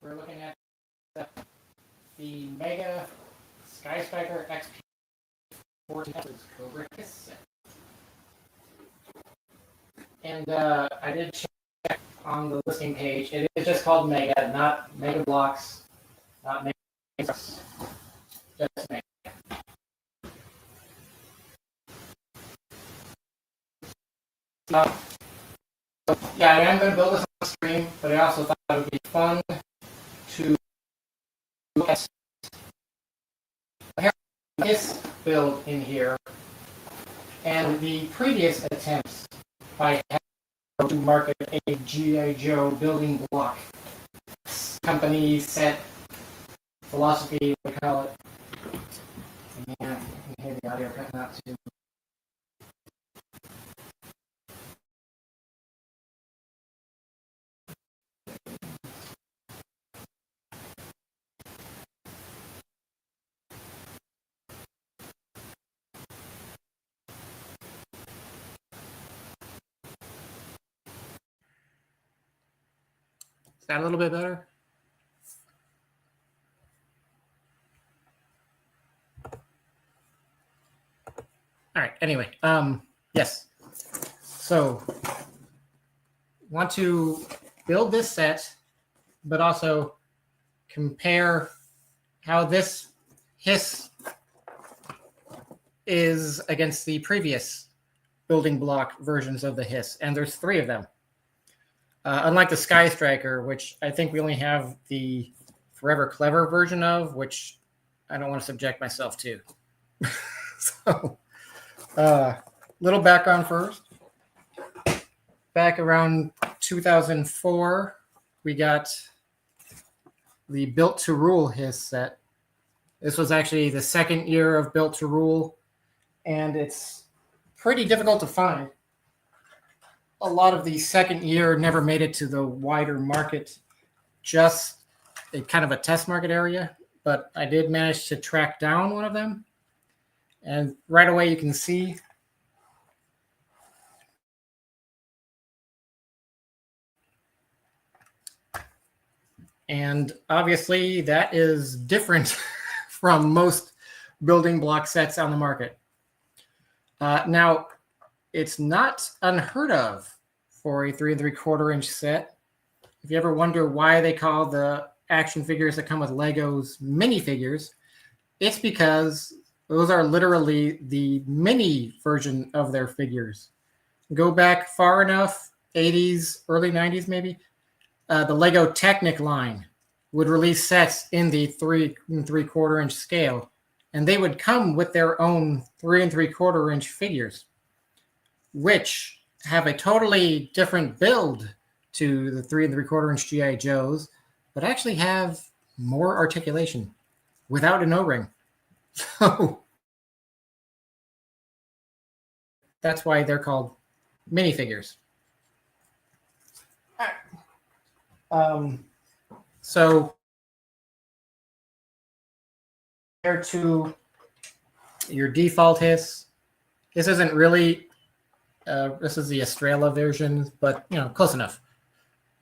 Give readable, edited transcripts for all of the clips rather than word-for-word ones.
we're looking at the Mega Skystriker XP 14 COBRA set. And I did check on the listing page. It is just called Mega, not Mega Blocks, not Mega Blocks, just Mega. Yeah, I am going to build this on the stream, but I also thought it would be fun to look at this build in here and the previous attempts by H.I.S.S to market a G.I.Joe building block company, set, philosophy, we call it. Yeah, you can hear the audio cutting out too. Is that a little bit better? All right, anyway, yes. So, want to build this set, but also compare how this H.I.S.S is against the previous building block versions of the H.I.S.S, and there's 3 of them. Unlike the Skystriker, which I think we only have the Forever Clever version of, which I don't want to subject myself to. So, little background first. Back around 2004, we got the Built to Rule H.I.S.S set. This was actually the 2nd year of Built to Rule, and it's pretty difficult to find. A lot of the 2nd year never made it to the wider market, just a kind of a test market area, but I did manage to track down one of them. And right away you can see and obviously that is different from most building block sets on the market. Now, it's not unheard of for a 3 3/4 inch set. If you ever wonder why they call the action figures that come with Legos minifigures, it's because those are literally the mini version of their figures. Go back far enough, 80s, early 90s maybe, the Lego Technic line would release sets in the 3 3/4 inch scale, and they would come with their own 3 3/4 inch figures, which have a totally different build to the 3 3/4 inch G.I. Joes, but actually have more articulation without an O-ring. So that's why they're called minifigures. So compared to your default H.I.S.S, this isn't really, this is the Estrella version, but you know, close enough.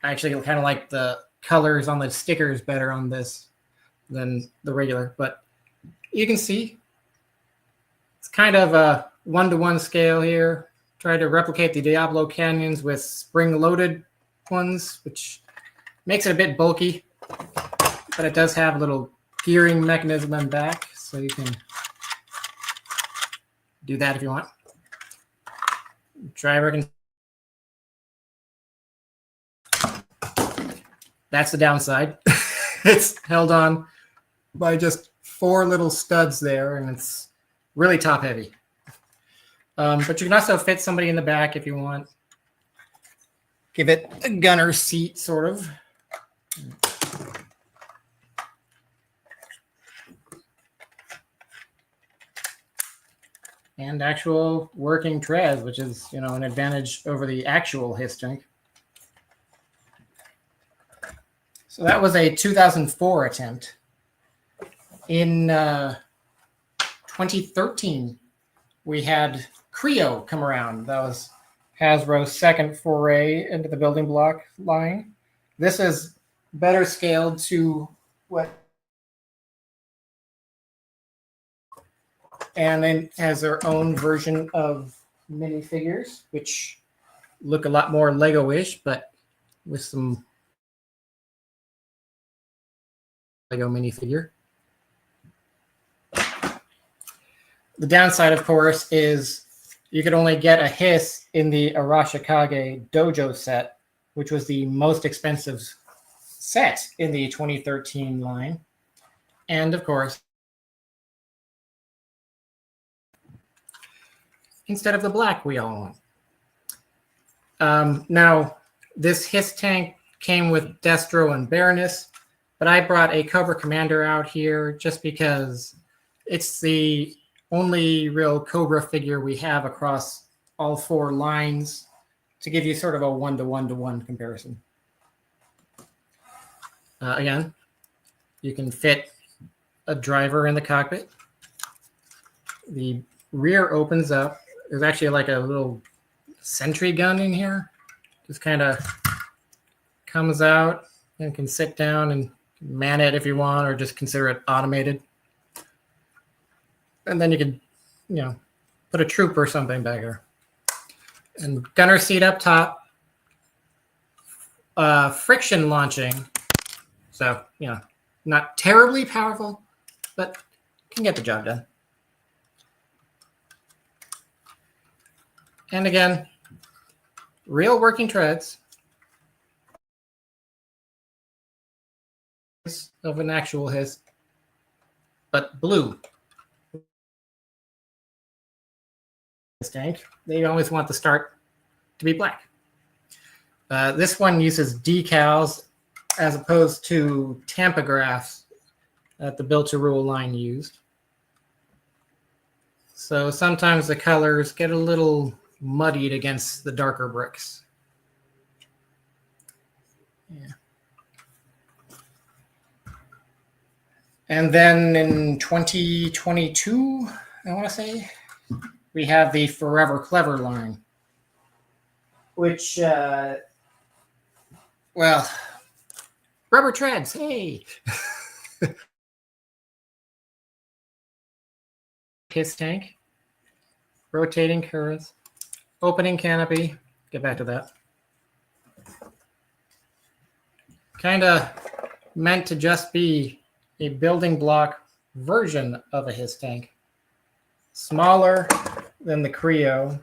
I actually kind of like the colors on the stickers better on this than the regular, but you can see it's kind of a 1-to-1 scale here. Try to replicate the Diablo canyons with spring-loaded ones, which makes it a bit bulky, but it does have a little gearing mechanism in back, so you can do that if you want. Try working. That's the downside. It's held on by just 4 little studs there, and it's really top heavy. But you can also fit somebody in the back if you want. Give it a gunner seat, sort of. And actual working treads, which is, you know, an advantage over the actual H.I.S.S tank. So that was a 2004 attempt. In 2013, we had Kre-o come around. That was Hasbro's 2nd foray into the building block line. This is better scaled to what, and then has their own version of minifigures, which look a lot more Lego-ish, but with some Lego minifigure. The downside, of course, is you could only get a H.I.S.S in the Arashikage Dojo set, which was the most expensive set in the 2013 line. And of course, instead of the black we all want. Now, this H.I.S.S tank came with Destro and Baroness, but I brought a Cobra Commander out here just because it's the only real Cobra figure we have across all 4 lines to give you sort of a 1-to-1-to-1 comparison. Again, you can fit a driver in the cockpit. The rear opens up. There's actually like a little sentry gun in here. Just kind of comes out and can sit down and man it if you want, or just consider it automated. And then you can, put a troop or something back there. And gunner seat up top. Friction launching. So, not terribly powerful, but can get the job done. And again, real working treads of an actual H.I.S.S, but blue. Tank, they always want the start to be black. This one uses decals as opposed to tampagraphs that the Built to Rule line used. So sometimes the colors get a little muddied against the darker bricks. Yeah. And then in 2022, I want to say, we have the Forever Clever line, which, well, rubber treads, hey. H.I.S.S tank, rotating curves, opening canopy, get back to that. Kind of meant to just be a building block version of a H.I.S.S tank. Smaller than the Kre-o.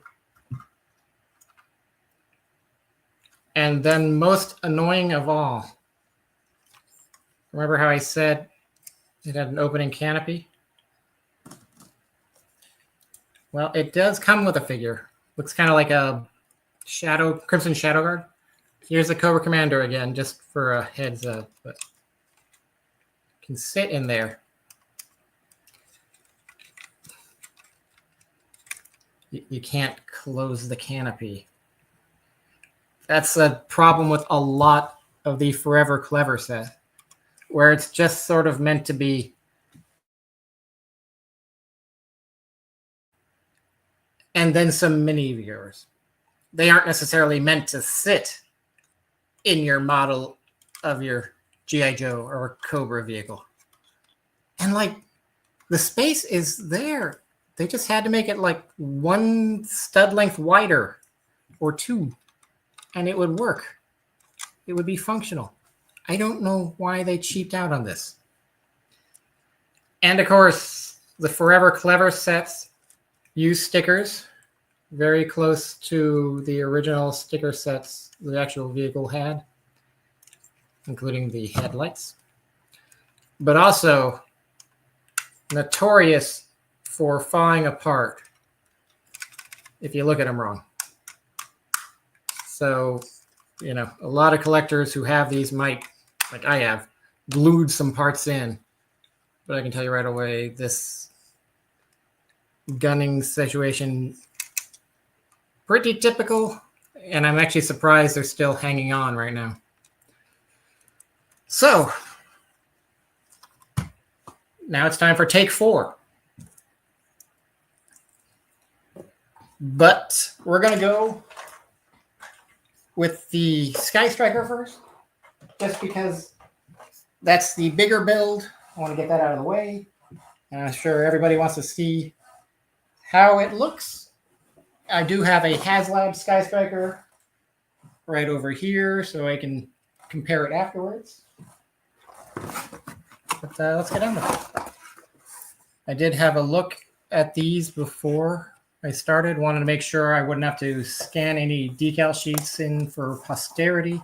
And then most annoying of all. Remember how I said it had an opening canopy? Well, it does come with a figure. Looks kind of like a Crimson Shadow Guard. Here's the Cobra Commander again, just for a heads up. But can sit in there. You can't close the canopy. That's a problem with a lot of the Forever Clever set, where it's just sort of meant to be. And then some mini viewers. They aren't necessarily meant to sit in your model of your G.I.Joe or COBRA vehicle. And like, the space is there. They just had to make it like 1 stud length wider or 2, and it would work. It would be functional. I don't know why they cheaped out on this. And of course, the Forever Clever sets use stickers very close to the original sticker sets the actual vehicle had, including the headlights, but also notorious for falling apart if you look at them wrong. So, a lot of collectors who have these might, like I have, glued some parts in. But I can tell you right away, this gunning situation, pretty typical. And I'm actually surprised they're still hanging on right now. So, now it's time for take 4. But we're going to go with the Skystriker first, just because that's the bigger build. I want to get that out of the way. I'm sure everybody wants to see how it looks. I do have a HASLab Skystriker right over here, so I can compare it afterwards. But let's get on with it. I did have a look at these before I started. Wanted to make sure I wouldn't have to scan any decal sheets in for posterity.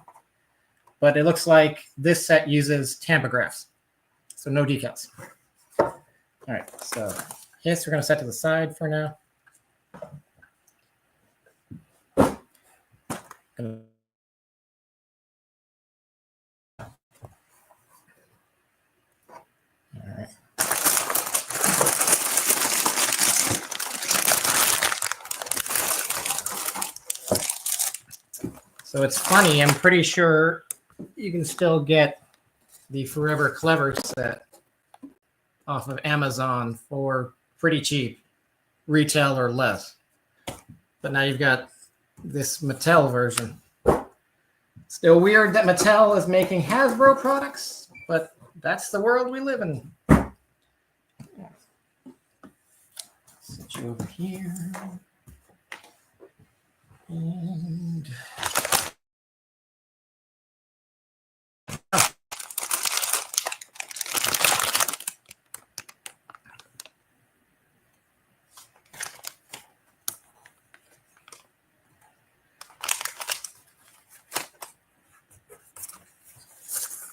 But it looks like this set uses tampagraphs, so no decals. All right, so yes, we're going to set to the side for now. All right. So it's funny, I'm pretty sure you can still get the Forever Clever set off of Amazon for pretty cheap, retail or less. But now you've got this Mattel version. Still weird that Mattel is making Hasbro products, but that's the world we live in. Set you over here. And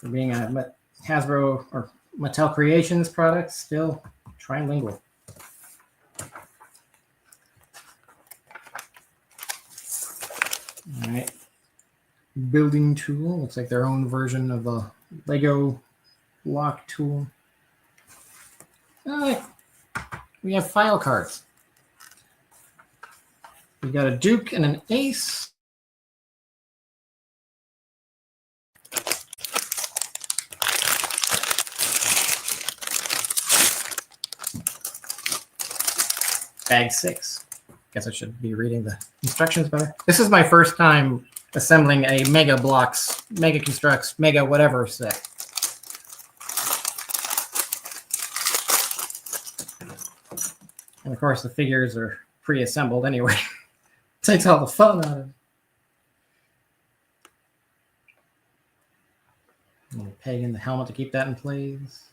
for being a Hasbro or Mattel Creations product, still trilingual. All right. Building tool. Looks like their own version of a Lego block tool. All right. We have file cards. We've got a Duke and an Ace. Bag 6. Guess I should be reading the instructions better. This is my first time assembling a Mega Blocks, Mega Constructs, Mega whatever set. And of course the figures are pre-assembled anyway. Takes all the fun out of it. I'm going to peg in the helmet to keep that in place.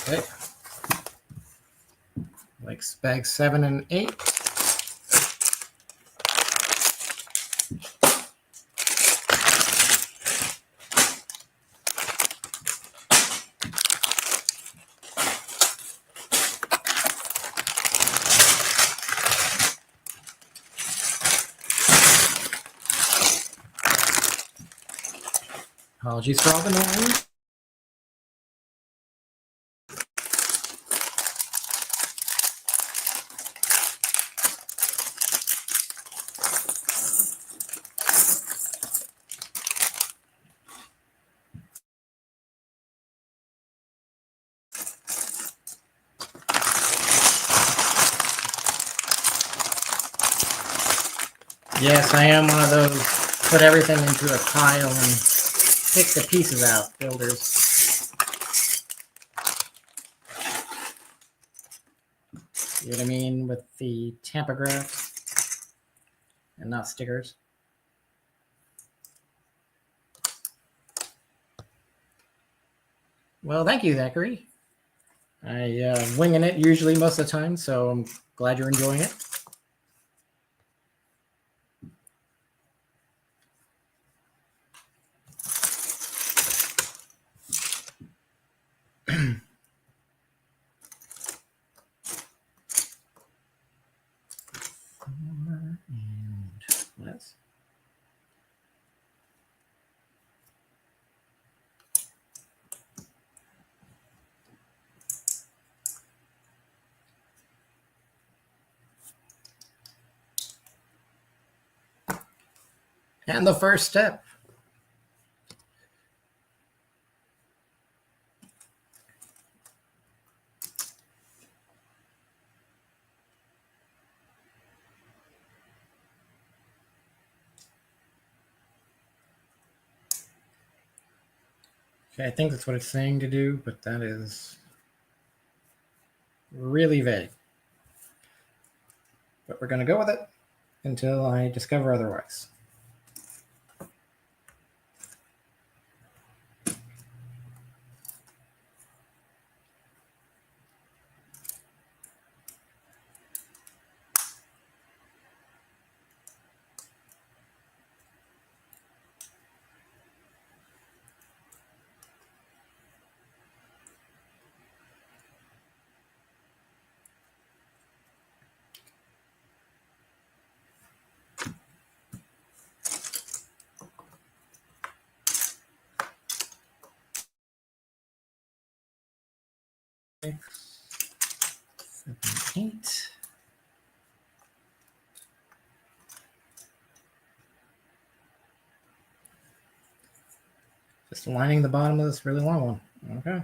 Okay. Like bag 7 and 8. Apologies for all the noise. Yes, I am one of those put everything into a pile and pick the pieces out, builders. See what I mean with the tampograph and not stickers? Well, thank you, Zachary. I winging it usually most of the time, so I'm glad you're enjoying it. And let's. And the first step. Okay, I think that's what it's saying to do, but that is really vague. But we're going to go with it until I discover otherwise. Okay. 7, 8. Just lining the bottom of this really long one. Okay.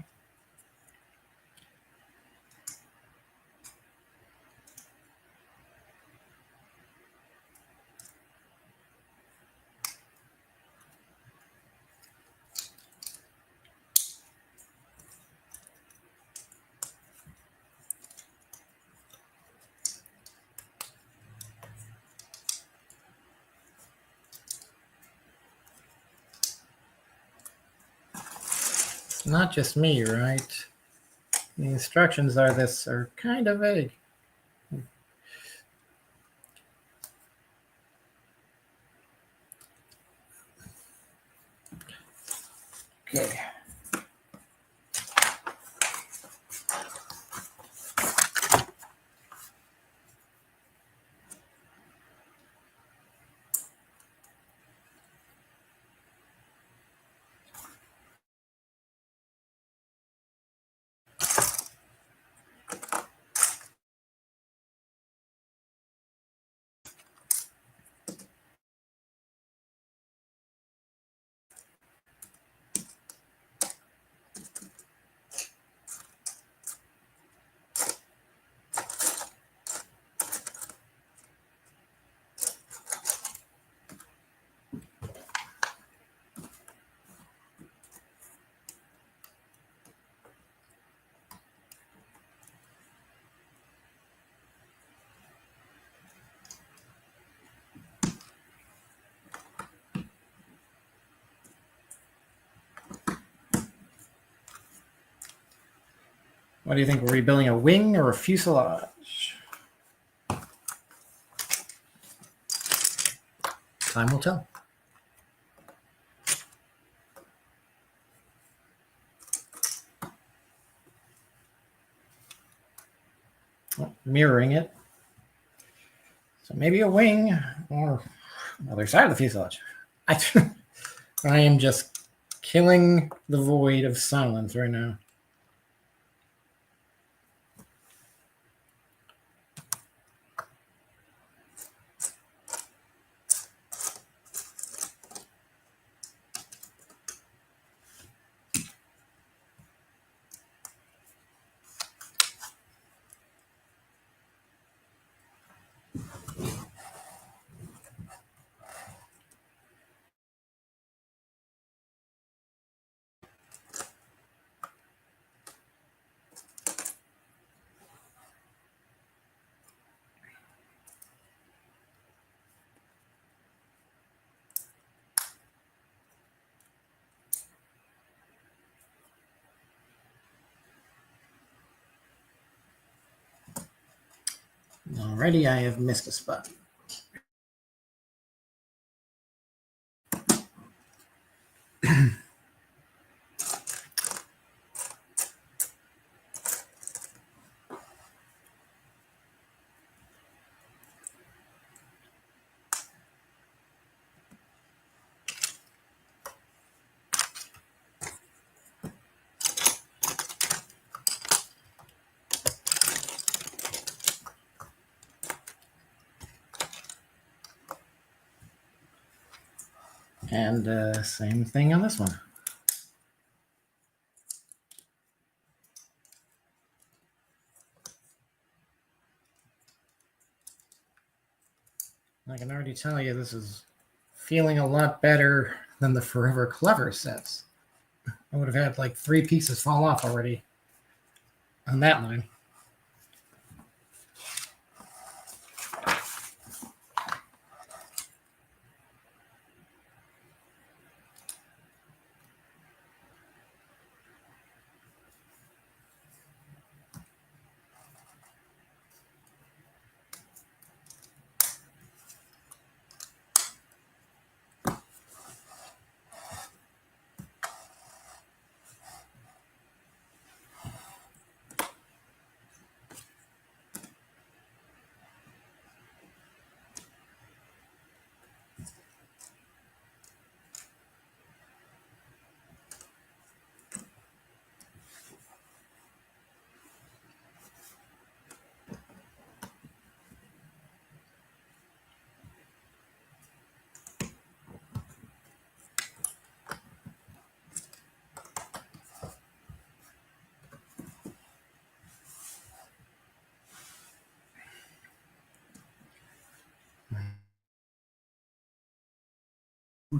It's not just me, right? The instructions are kind of vague. Okay. What do you think? We're rebuilding a wing or a fuselage? Time will tell. Oh, mirroring it. So maybe a wing or the other side of the fuselage. I am just killing the void of silence right now. Already I have missed a spot. And same thing on this one. I can already tell you this is feeling a lot better than the Forever Clever sets. I would have had like 3 pieces fall off already on that line.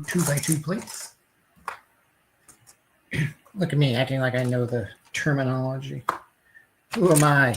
Two by two plates. Look at me acting like I know the terminology. Who am I?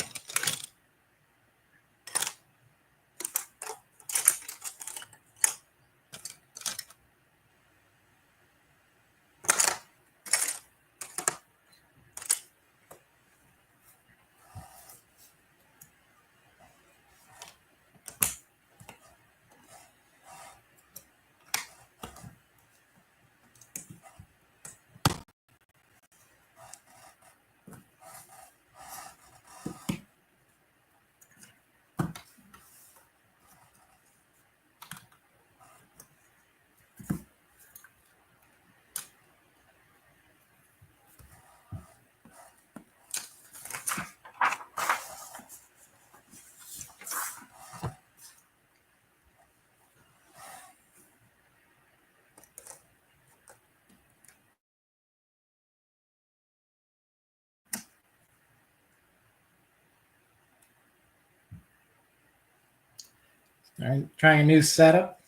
All right, trying a new setup.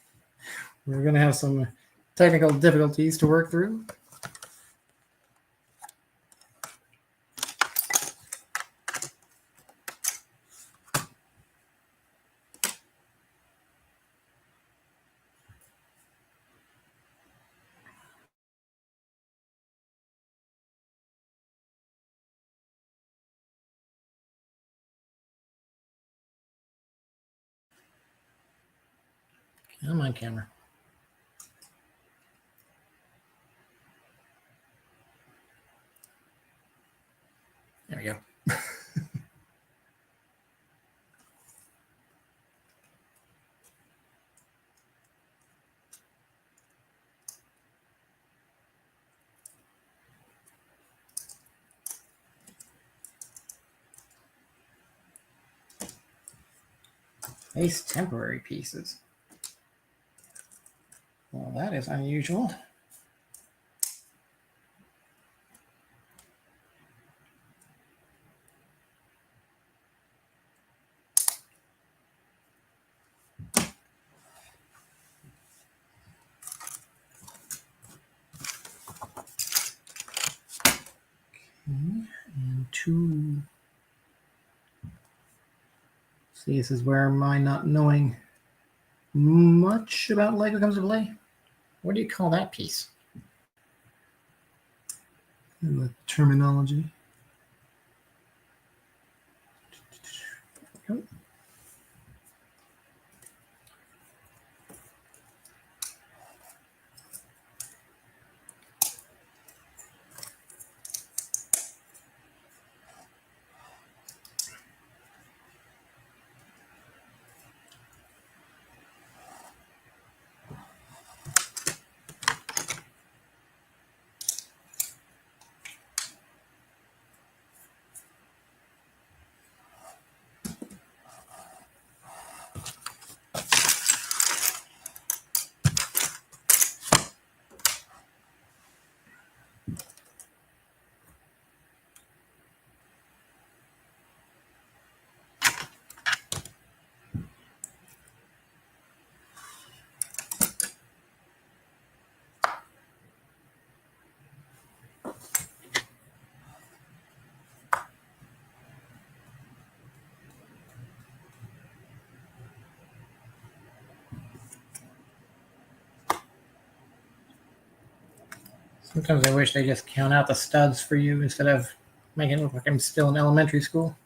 We're going to have some technical difficulties to work through. Come on, camera. There we go. Ace temporary pieces. Well, that is unusual. Okay, and 2. See, this is where my not knowing much about Lego comes to play. What do you call that piece? In the terminology. Sometimes I wish they just count out the studs for you instead of making it look like I'm still in elementary school.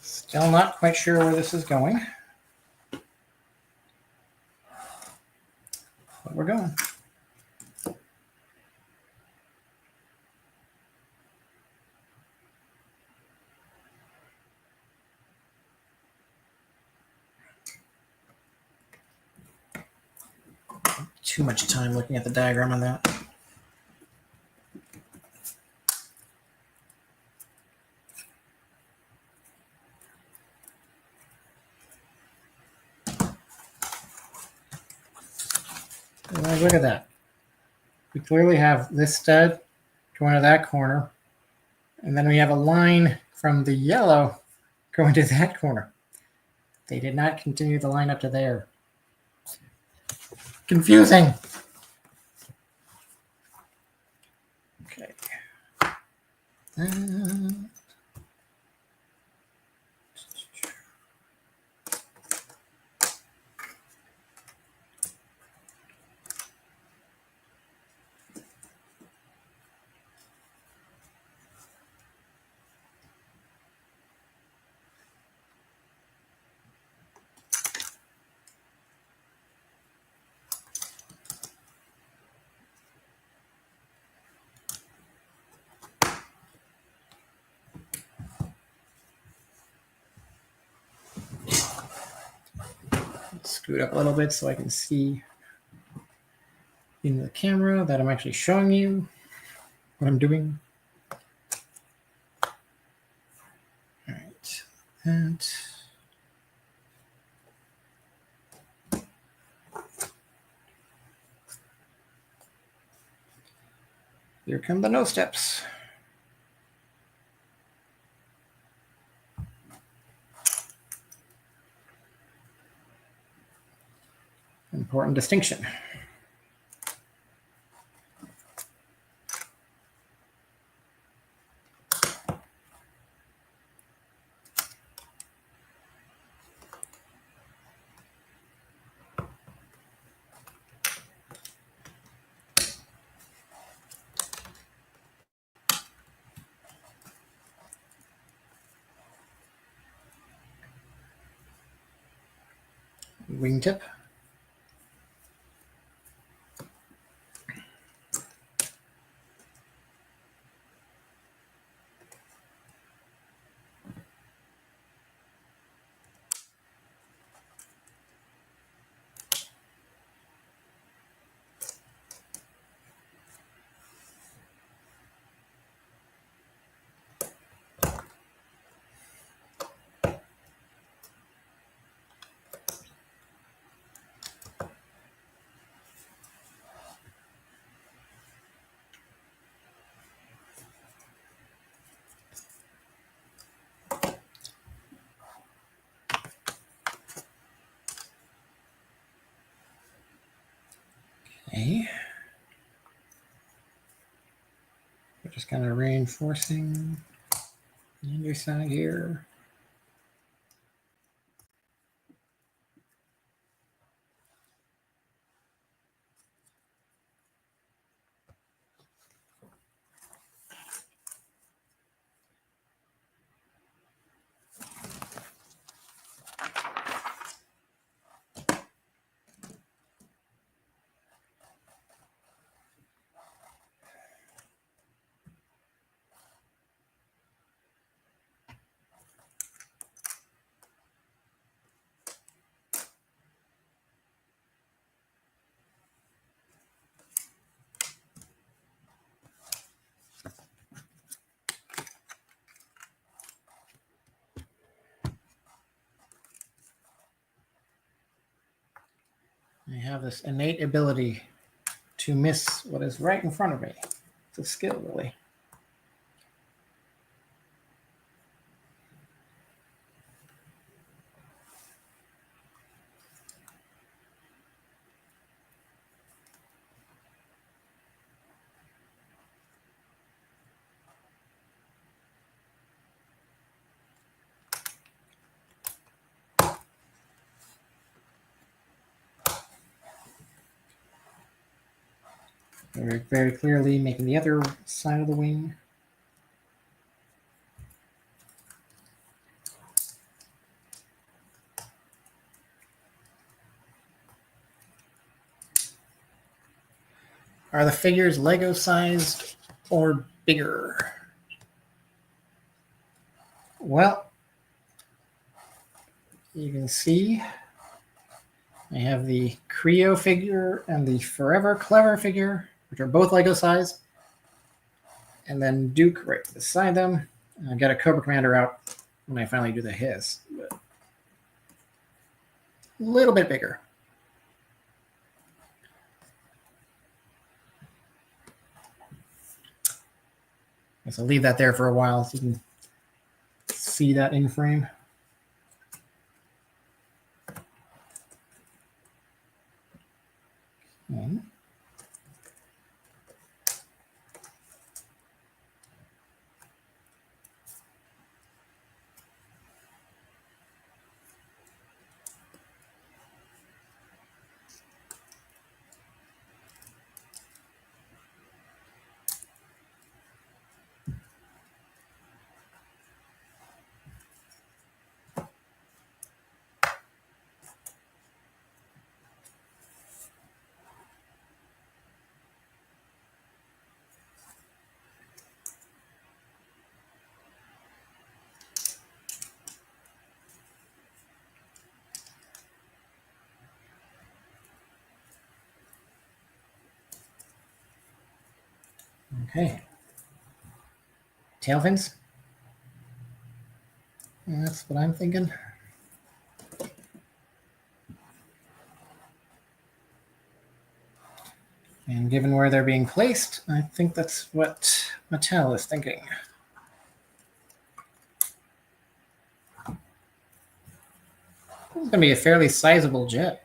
Still not quite sure where this is going, but we're going. Too much time looking at the diagram on that. Look at that. We clearly have this stud going to that corner, and then we have a line from the yellow going to that corner. They did not continue the line up to there. Confusing. Okay. Scoot up a little bit so I can see in the camera that I'm actually showing you what I'm doing. All right, and here come the no steps. Important distinction. Wingtip. Okay. We're just kind of reinforcing the underside here. I have this innate ability to miss what is right in front of me. It's a skill, really. Very, very clearly making the other side of the wing. Are the figures Lego sized or bigger? Well, you can see I have the Kre-o figure and the Forever Clever figure, which are both Lego size. And then Duke right beside them. And I've got a Cobra Commander out when I finally do the H.I.S.S. But a little bit bigger. Guess I'll leave that there for a while so you can see that in frame. Okay. Tail fins. That's what I'm thinking. And given where they're being placed, I think that's what Mattel is thinking. This is going to be a fairly sizable jet.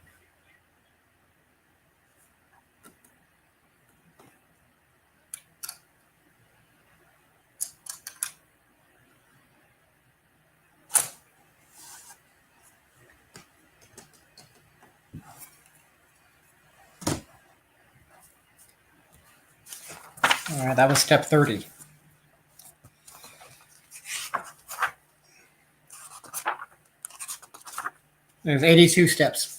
All right, that was step 30. There's 82 steps.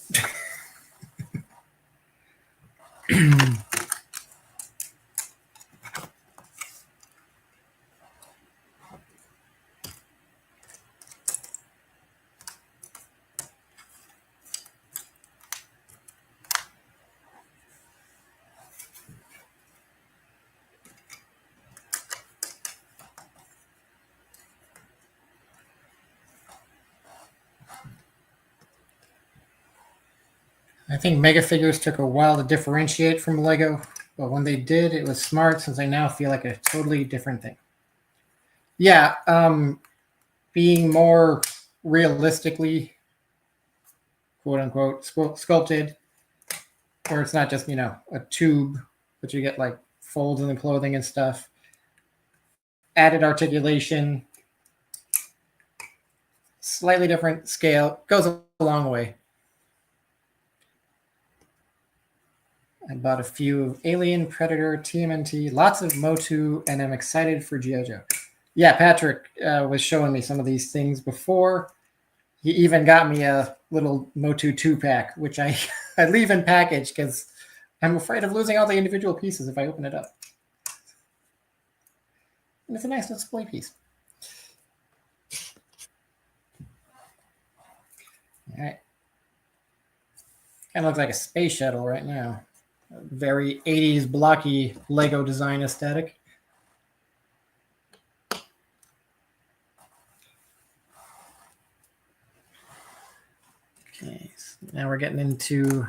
I think Mega Figures took a while to differentiate from Lego, but when they did, it was smart since they now feel like a totally different thing. Yeah, being more realistically, quote unquote, sculpted, where it's not just, a tube, but you get like folds in the clothing and stuff. Added articulation, slightly different scale, goes a long way. I bought a few of Alien, Predator, TMNT, lots of Motu, and I'm excited for G.I.Joe. Yeah, Patrick was showing me some of these things before. He even got me a little Motu 2-pack, which I leave in package because I'm afraid of losing all the individual pieces if I open it up. And it's a nice display piece. All right. Kind of looks like a space shuttle right now. A very 80s blocky Lego design aesthetic. Okay, so now we're getting into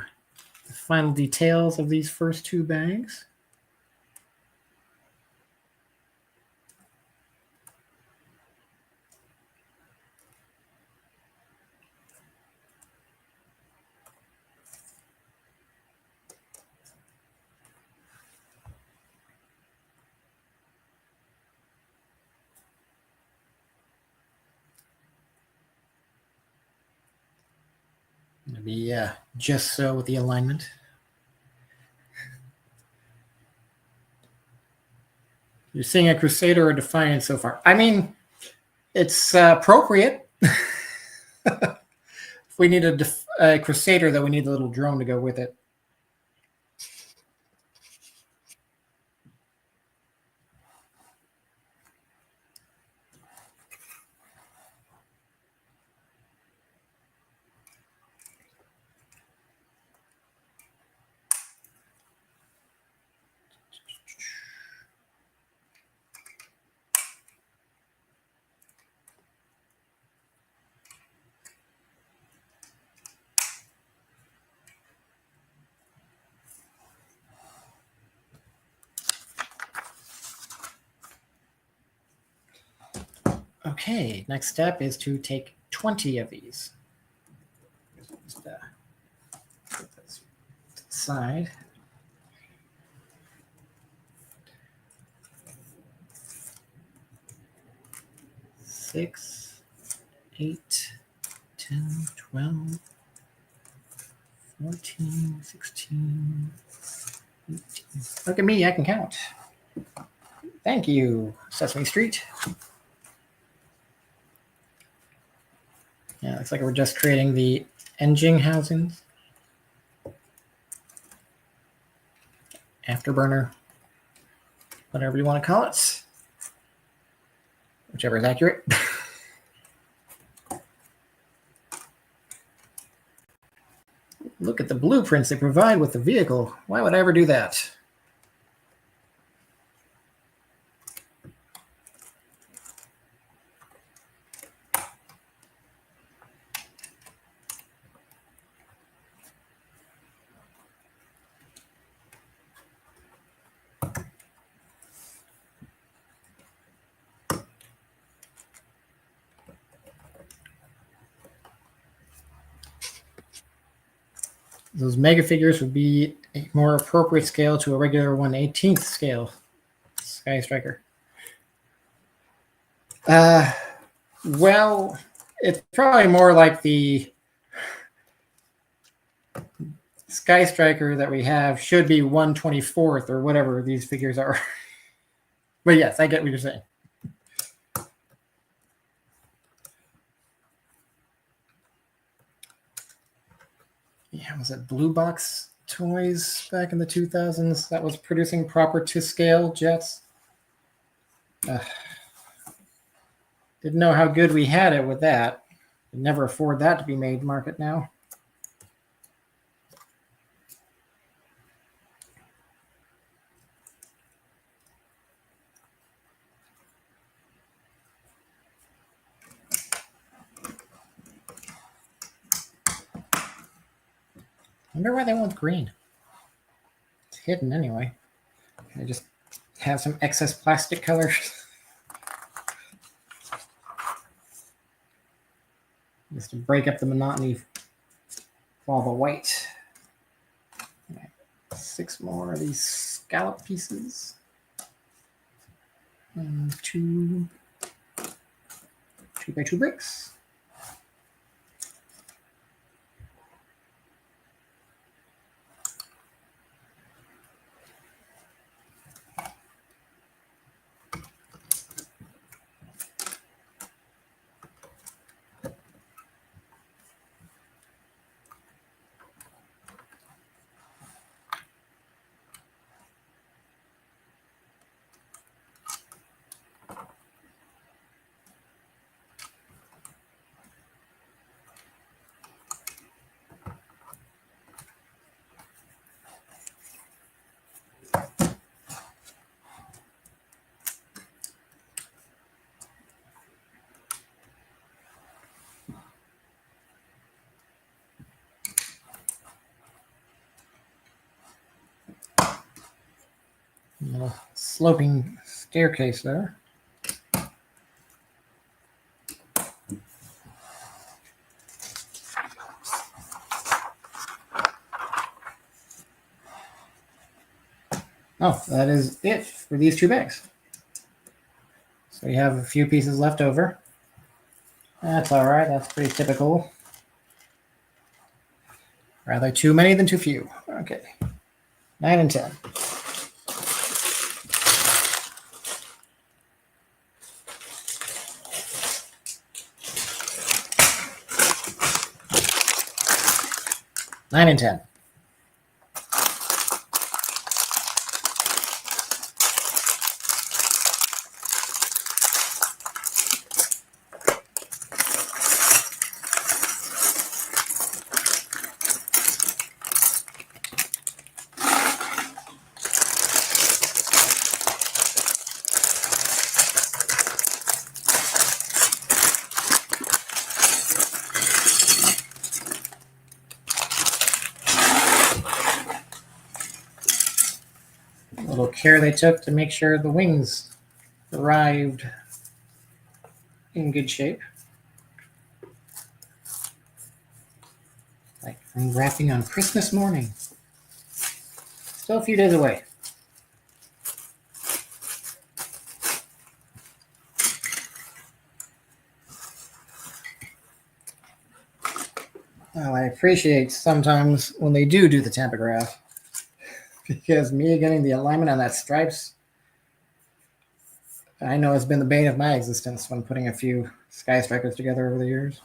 the final details of these first two bags. Maybe just so with the alignment. You're seeing a Crusader or Defiant so far. I mean, it's appropriate. If we need a Crusader, though, we need the little drone to go with it. Okay, next step is to take 20 of these. Just, put this to the side. Six, 8, 10, 12, 14, 16, 18. Look at me, I can count. Thank you, Sesame Street. Yeah, looks like we're just creating the engine housings. Afterburner, whatever you want to call it. Whichever is accurate. Look at the blueprints they provide with the vehicle. Why would I ever do that? Those mega figures would be a more appropriate scale to a regular 1/18th scale Skystriker. Well, it's probably more like the Skystriker that we have should be 1/24th or whatever these figures are. But yes, I get what you're saying. Yeah, was it Blue Box Toys back in the 2000s that was producing proper to scale jets? Didn't know how good we had it with that. Could never afford that to be made market now. I wonder why they want green. It's hidden anyway. I just have some excess plastic colors. Just to break up the monotony of all the white. Okay. 6 more of these scallop pieces. And 2 by 2 bricks. little sloping staircase there. Oh, that is it for these 2 bags. So you have a few pieces left over. That's all right. That's pretty typical. Rather too many than too few. Okay. 9 and 10. Nine and 10. A little care they took to make sure the wings arrived in good shape. Like unwrapping on Christmas morning. Still a few days away. Well, I appreciate sometimes when they do the tampograph, because me getting the alignment on that stripes, I know it's been the bane of my existence when putting a few Skystrikers together over the years.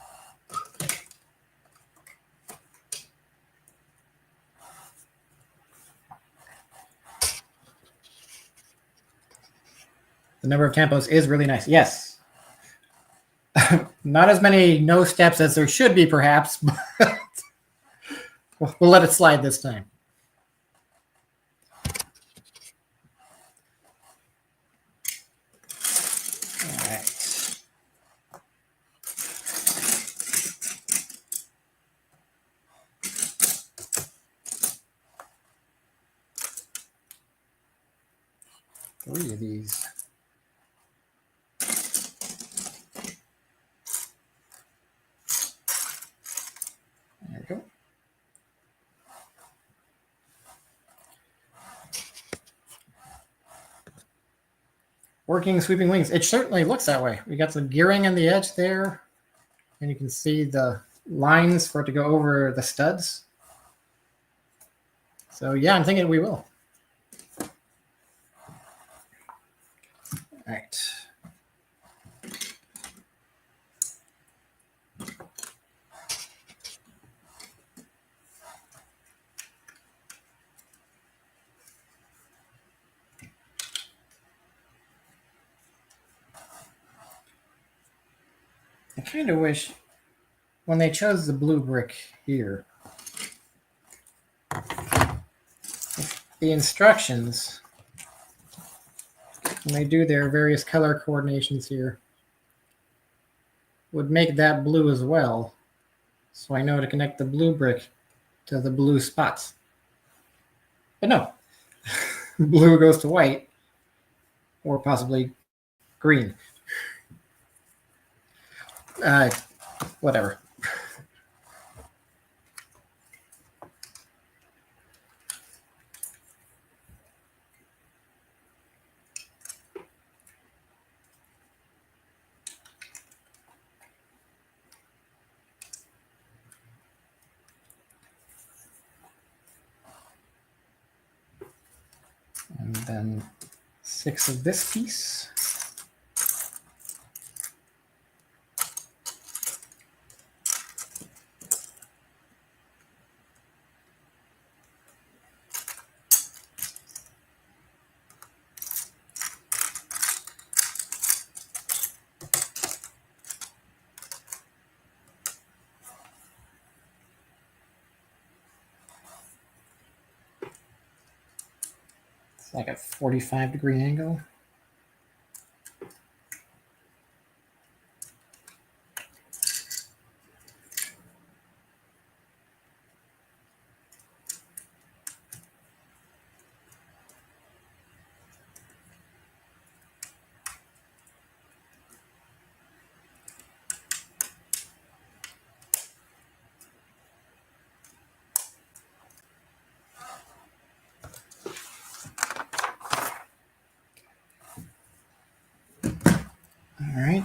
The number of tempos is really nice. Yes. Not as many no steps as there should be, perhaps, but we'll let it slide this time. All right. Three of these. There we go. Working sweeping wings. It certainly looks that way. We got some gearing on the edge there, and you can see the lines for it to go over the studs. So yeah, I'm thinking we will. All right. I kind of wish when they chose the blue brick here, the instructions, when they do their various color coordinations here, would make that blue as well. So I know to connect the blue brick to the blue spots. But no, blue goes to white or possibly green. Whatever. And then 6 of this piece. It's like a 45-degree angle.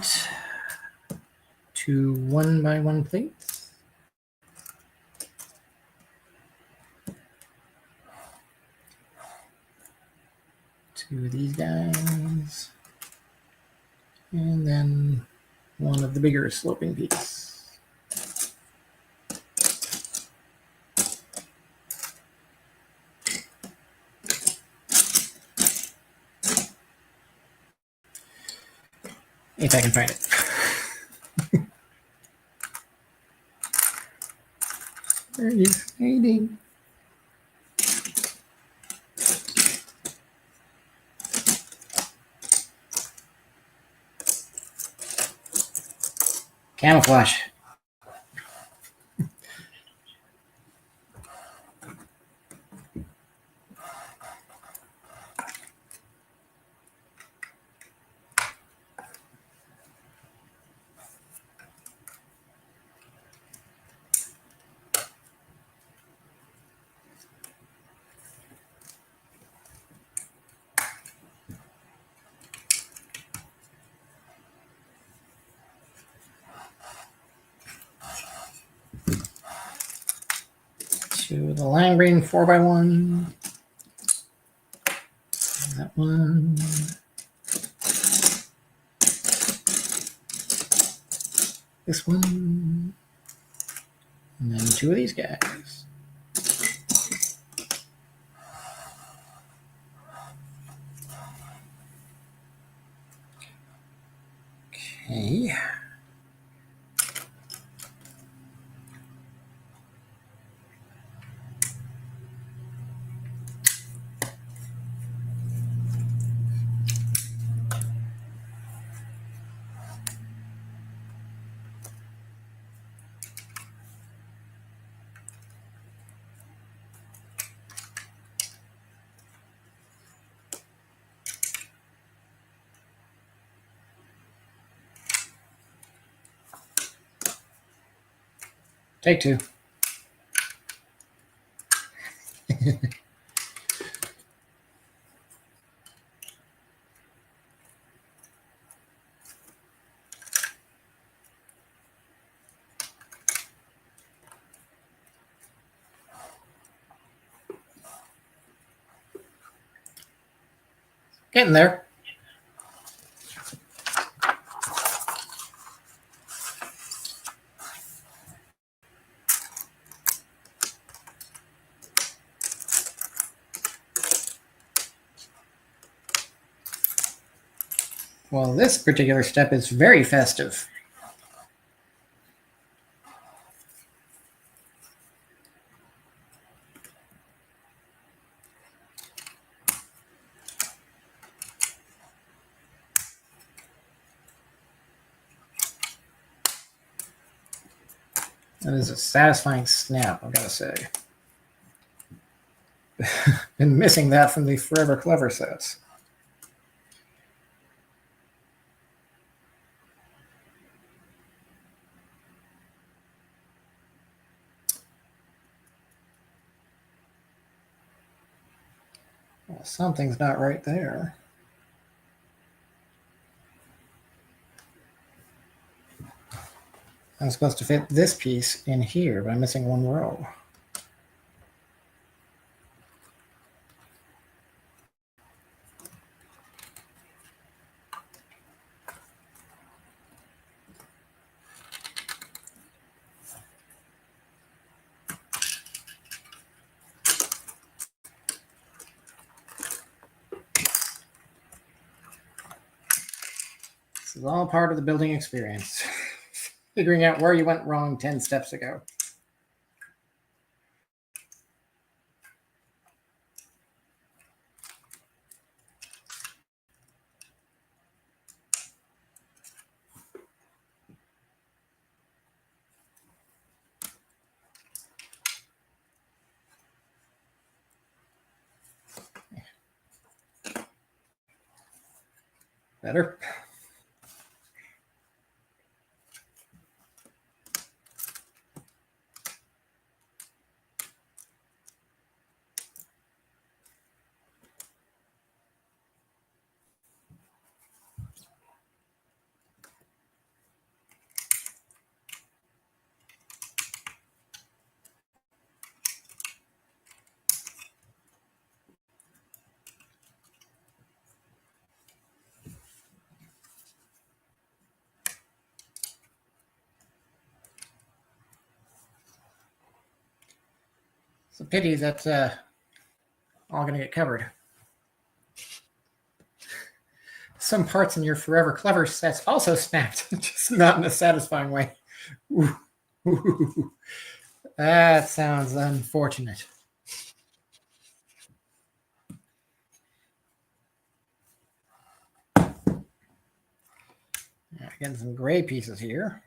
want 2 1x1 plates. Two of these guys. And then one of the bigger sloping peaks. If I can find it. There it is. Hiding. Camouflage. To the lime green 4x1. That one. This one. And then two of these guys. Okay. Take two. Getting there. Well, this particular step is very festive. That is a satisfying snap, I've got to say. Been missing that from the Forever Clever sets. Well, something's not right there. I'm supposed to fit this piece in here, but I'm missing one row. This is all part of the building experience. Figuring out where you went wrong 10 steps ago. Better. It's a pity that's all going to get covered. Some parts in your Forever Clever sets also snapped, just not in a satisfying way. Ooh. Ooh. That sounds unfortunate. Getting some gray pieces here.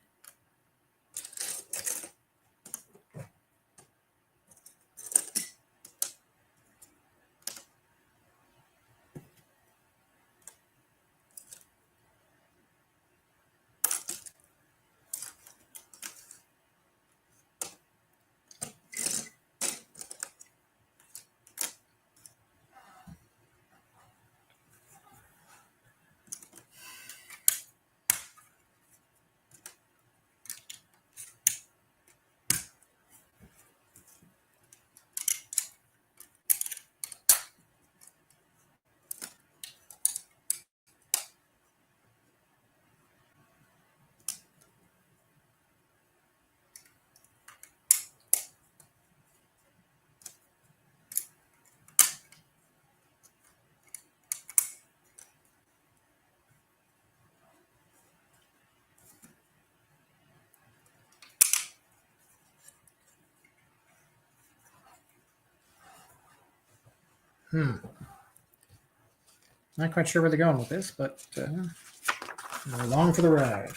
Not quite sure where they're going with this, but we're along for the ride.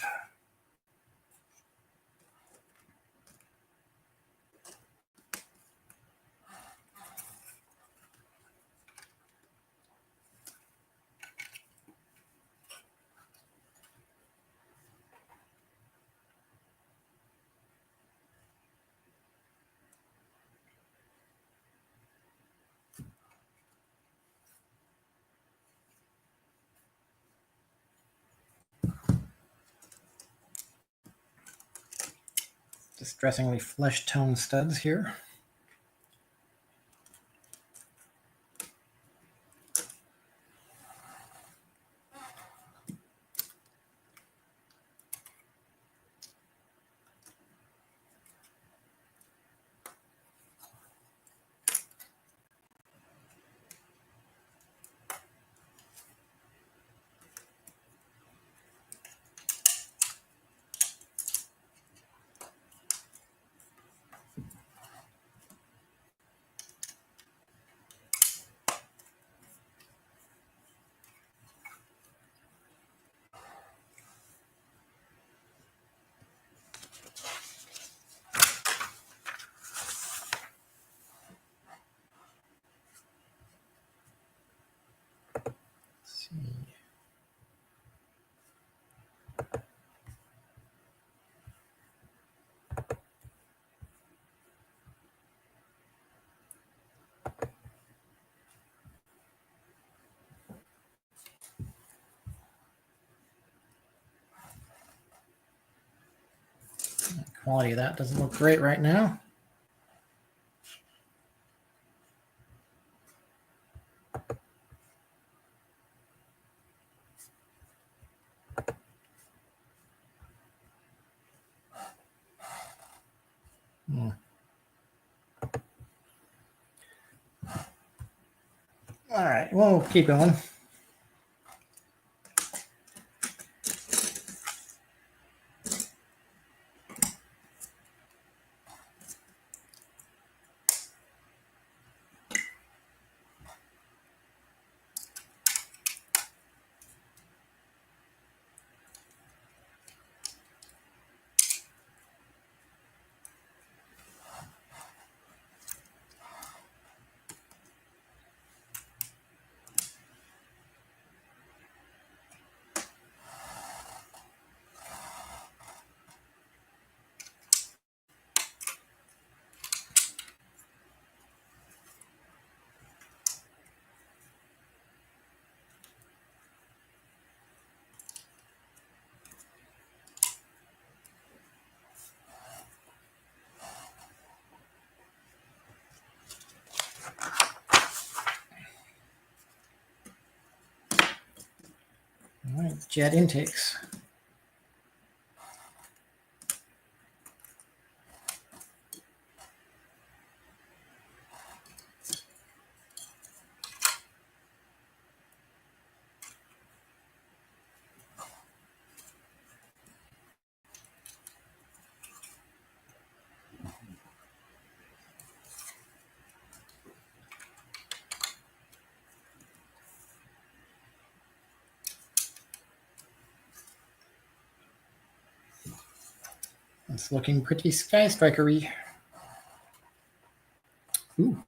Distressingly flesh tone studs here. The quality of that doesn't look great right now. All right, we'll keep going. All right, jet intakes. It's looking pretty Skystriker-y. Ooh.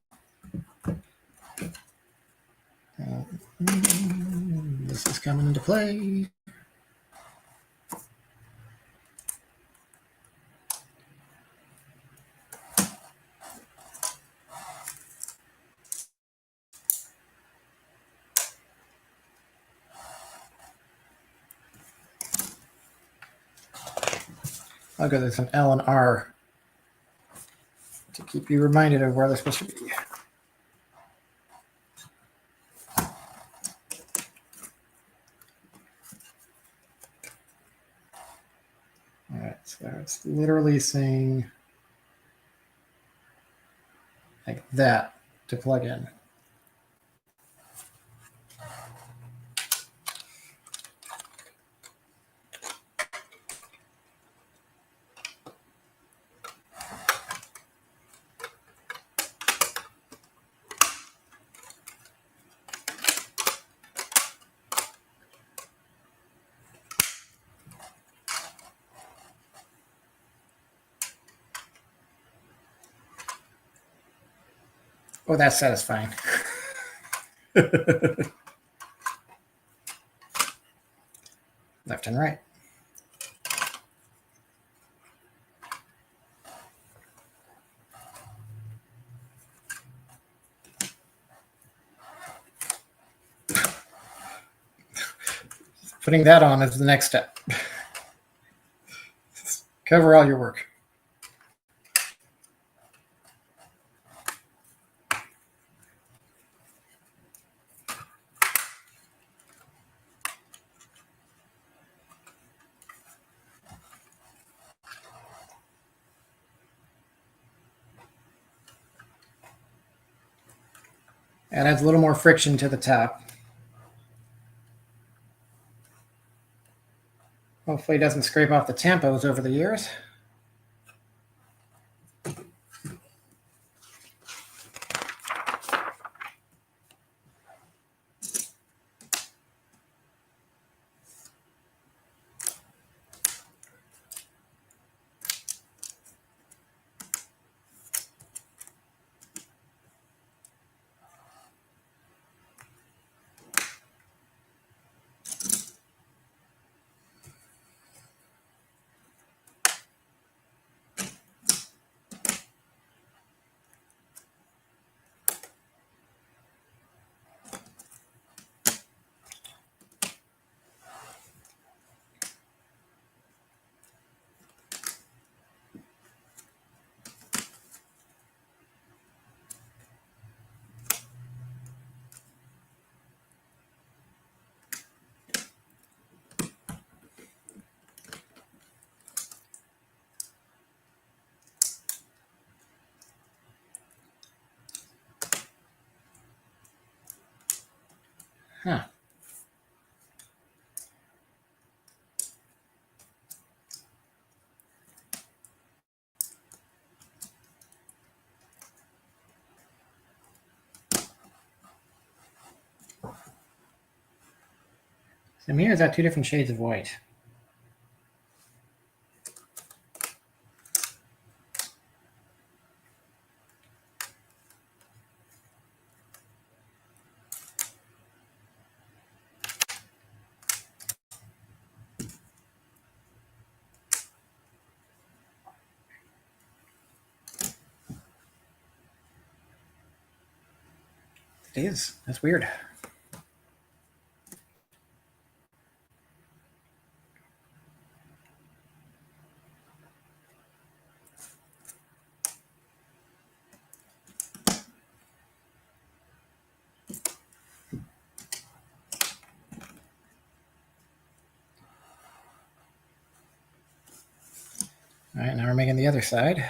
This is coming into play. I'll go there's an L and R to keep you reminded of where they're supposed to be. All right, so it's literally saying like that to plug in. Oh, that's satisfying. Left and right. Putting that on is the next step. Cover all your work. That adds a little more friction to the top. Hopefully it doesn't scrape off the tampos over the years. Huh. So here is that two different shades of white. It is. That's weird. All right, now we're making the other side.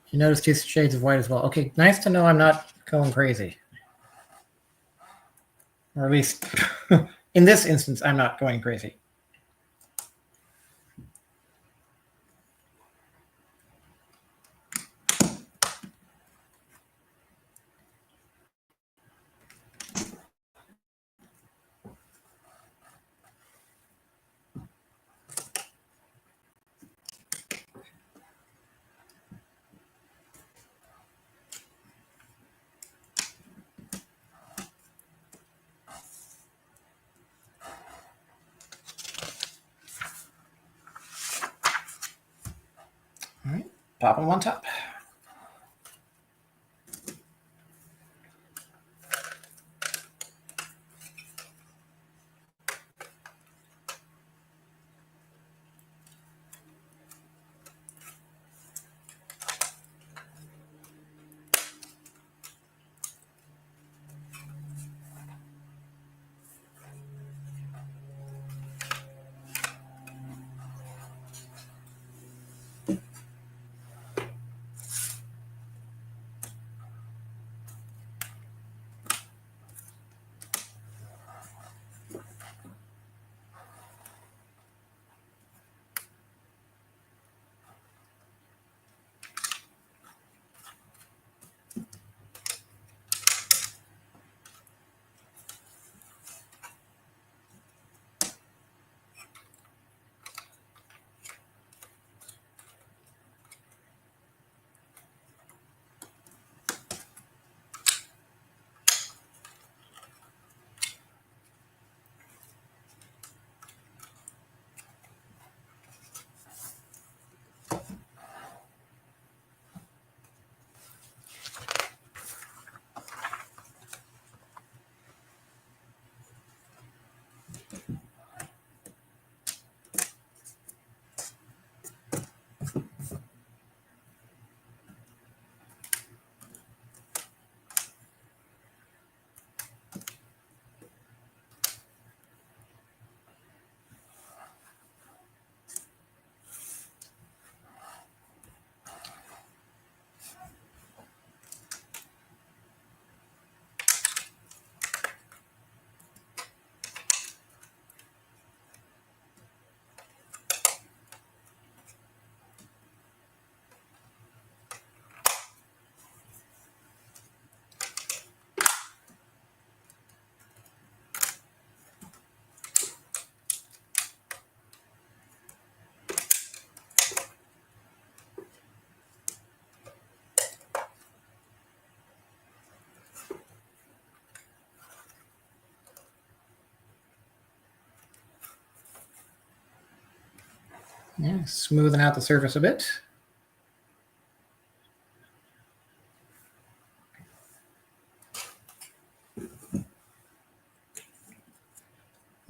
You notice two shades of white as well. Okay, nice to know I'm not going crazy. Or at least, in this instance, I'm not going crazy. Pop them on top. Yeah, smoothing out the surface a bit.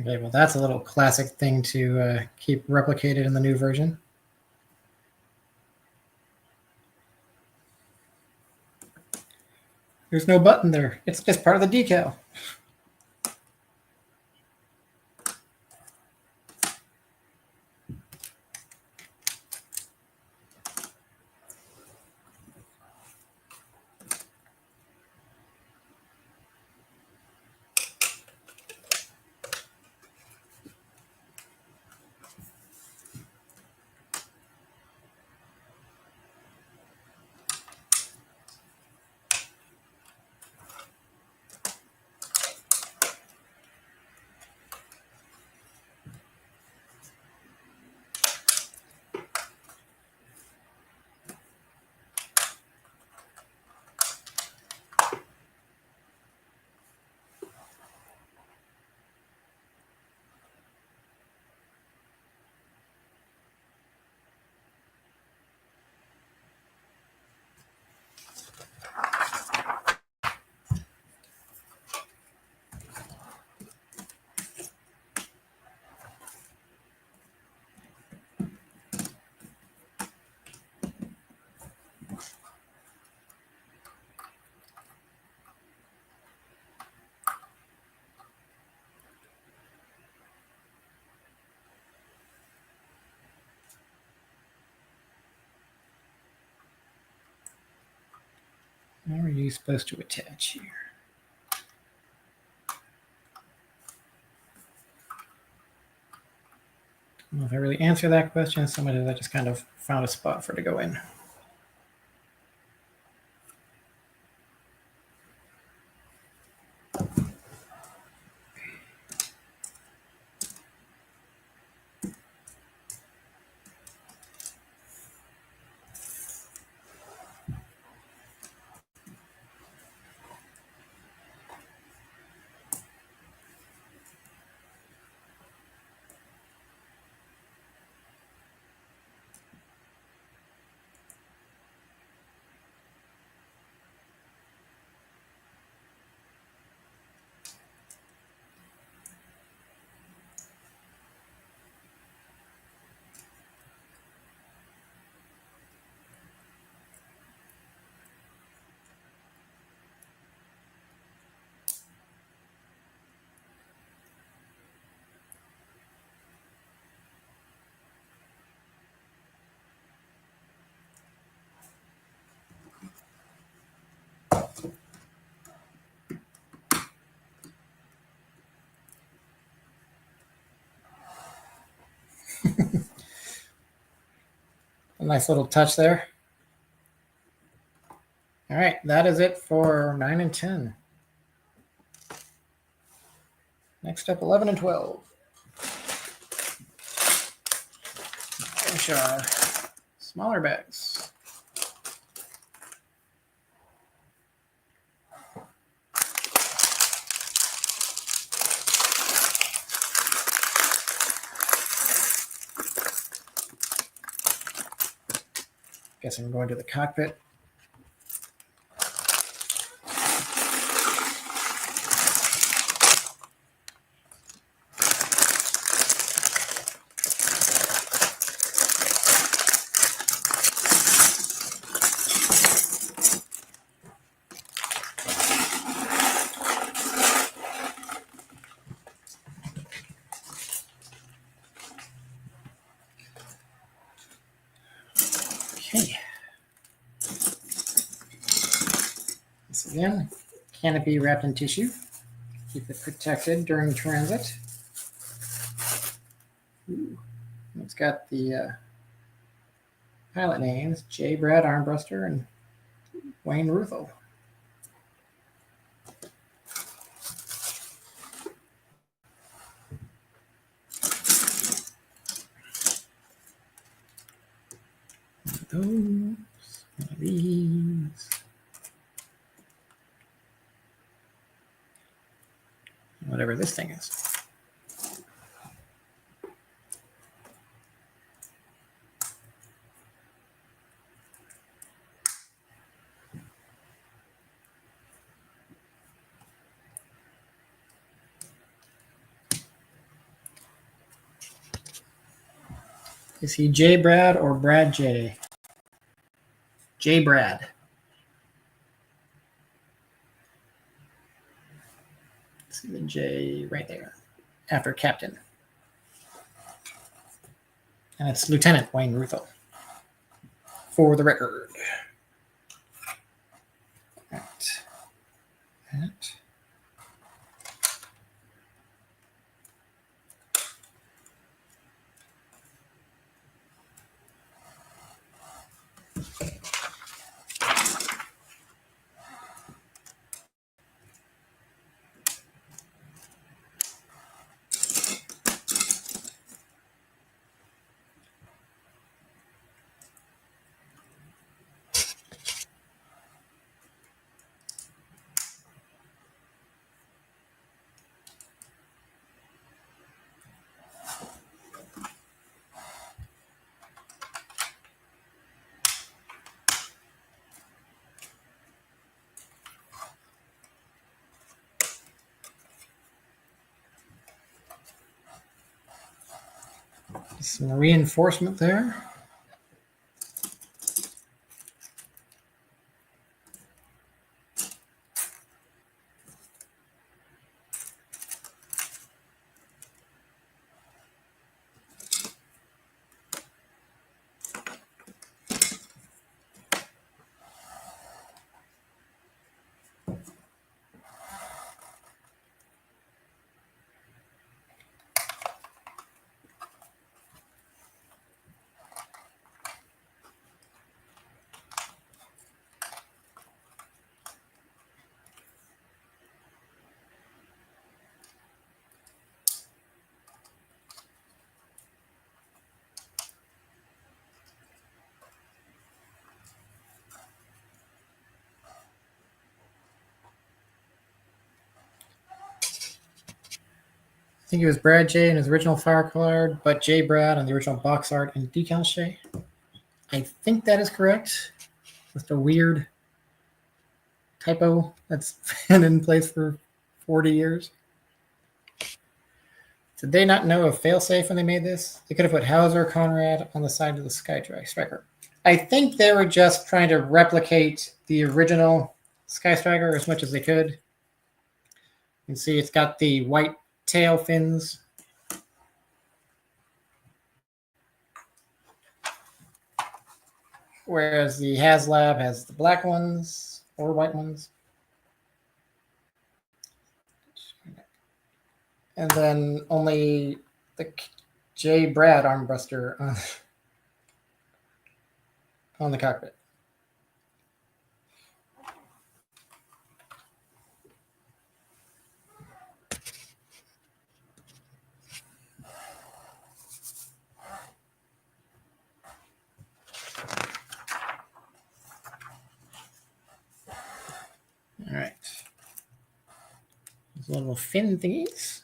Okay, well, that's a little classic thing to keep replicated in the new version. There's no button there. It's just part of the decal. How are you supposed to attach here? I don't know if I really answer that question. Somebody that just kind of found a spot for it to go in. A nice little touch there. All right, that is it for 9 and 10. Next up, 11 and 12. Which are smaller bags. Guess I'm going to the cockpit. Okay. Once again, canopy wrapped in tissue. Keep it protected during transit. Ooh. It's got the pilot names, J. Brad Armbruster and Wayne Ruthel. Those, one of these. Whatever this thing is. Is he J. Brad or Brad J? J. Brad. See the J right there after captain. And it's Lieutenant Wayne Ruthel. For the record. Right. That. Some reinforcement there. I think it was Brad J in his original fire card, but J. Brad on the original box art and decal J. I think that is correct. Just a weird typo that's been in place for 40 years. Did they not know of failsafe when they made this? They could have put Hauser Conrad on the side of the Skystriker. I think they were just trying to replicate the original Skystriker as much as they could. You can see it's got the white tail fins. Whereas the HASLab has the black ones or white ones. And then only the J. Brad armbuster on the cockpit. All right. These little fin thingies.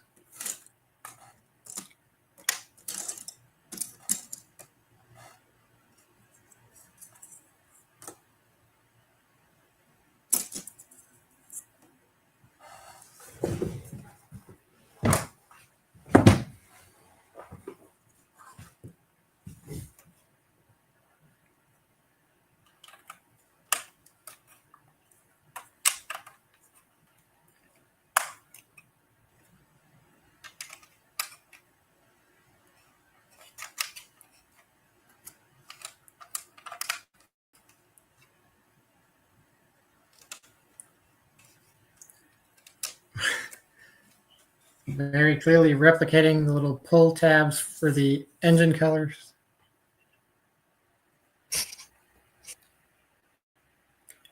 Very clearly replicating the little pull tabs for the engine colors.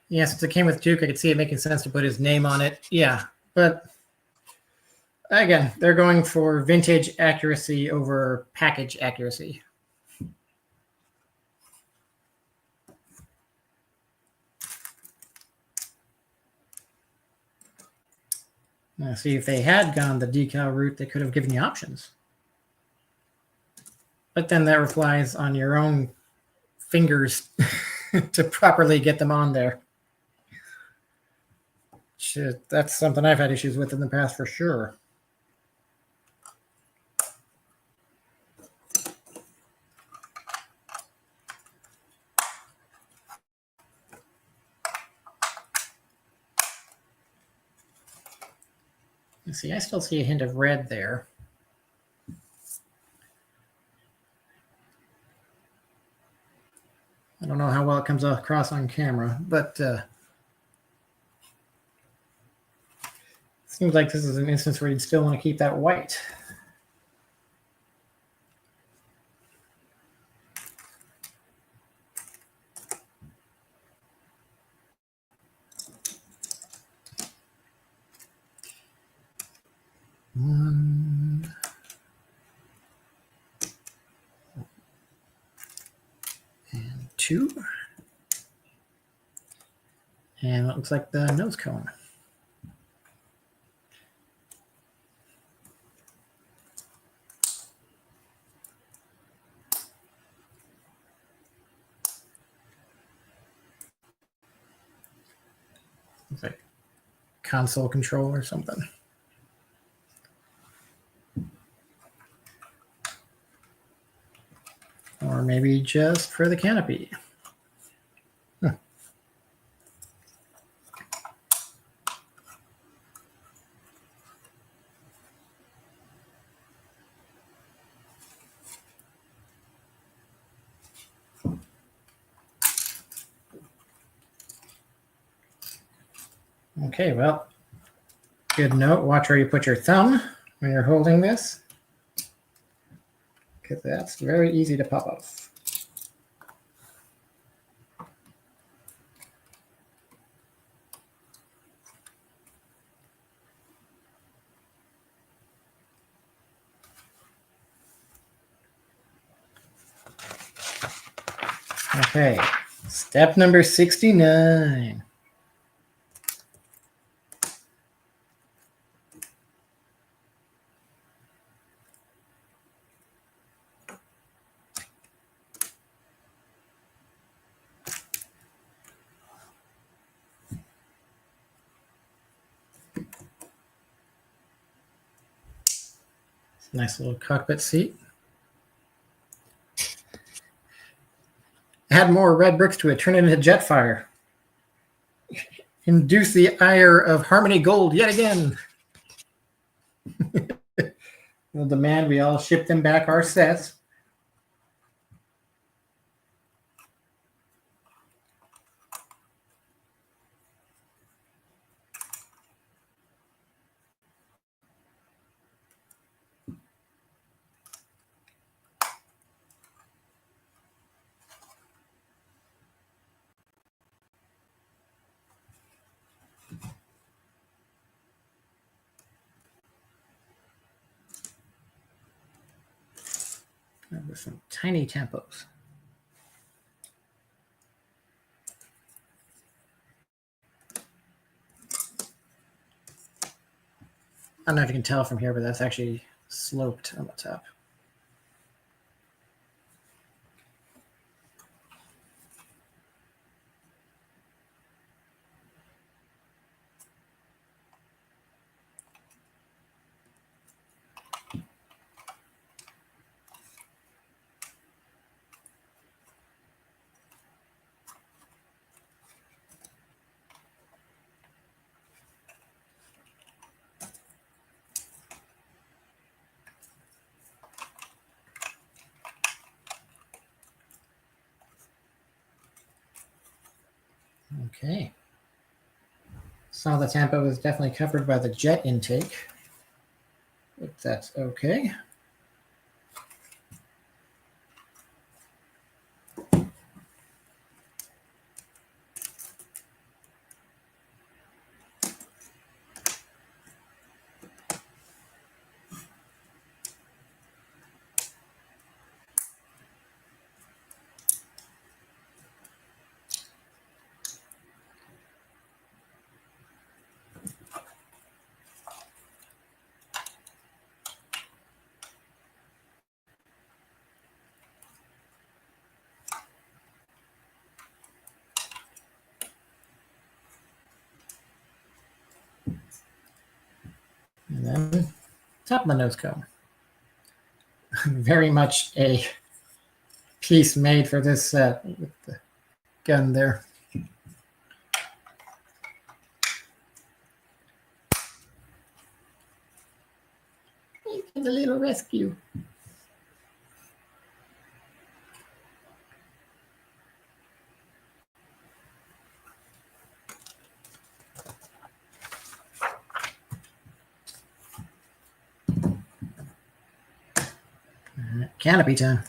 Yeah, since it came with Duke, I could see it making sense to put his name on it. Yeah, but again, they're going for vintage accuracy over package accuracy. Now, see, if they had gone the decal route, they could have given you options. But then that relies on your own fingers to properly get them on there. Shit, that's something I've had issues with in the past for sure. You see, I still see a hint of red there. I don't know how well it comes across on camera, but seems like this is an instance where you'd still want to keep that white. One. And two. And it looks like the nose cone. Looks like console control or something. Or maybe just for the canopy. Huh. Okay, well, good note. Watch where you put your thumb when you're holding this, because that's very easy to pop off. Okay, step number 69. Nice little cockpit seat. Add more red bricks to it, turn it into jet fire. Induce the ire of Harmony Gold yet again. They'll demand we all ship them back our sets. with some tiny tempos. I don't know if you can tell from here, but that's actually sloped on the top. Okay. Some of the tempo is definitely covered by the jet intake, if that's okay. And then top of the nose cone. Very much a piece made for this set with the gun there. And a little rescue. Canopy time.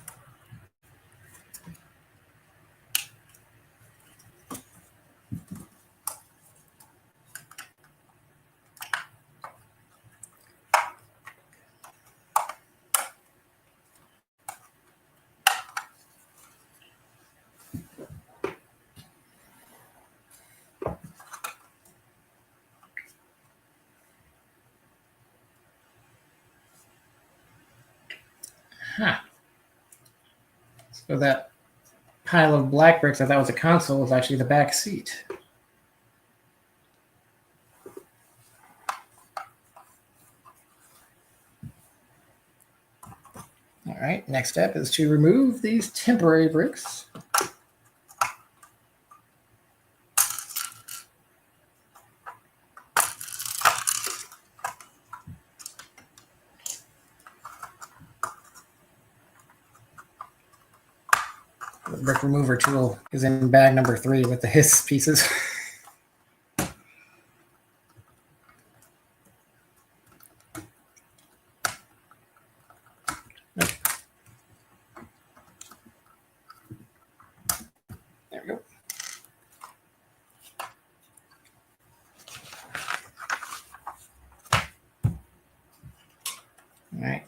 Huh. So that pile of black bricks I thought was a console was actually the back seat. All right, next step is to remove these temporary bricks. The brick remover tool is in bag number 3 with the H.I.S.S pieces. There we go. All right.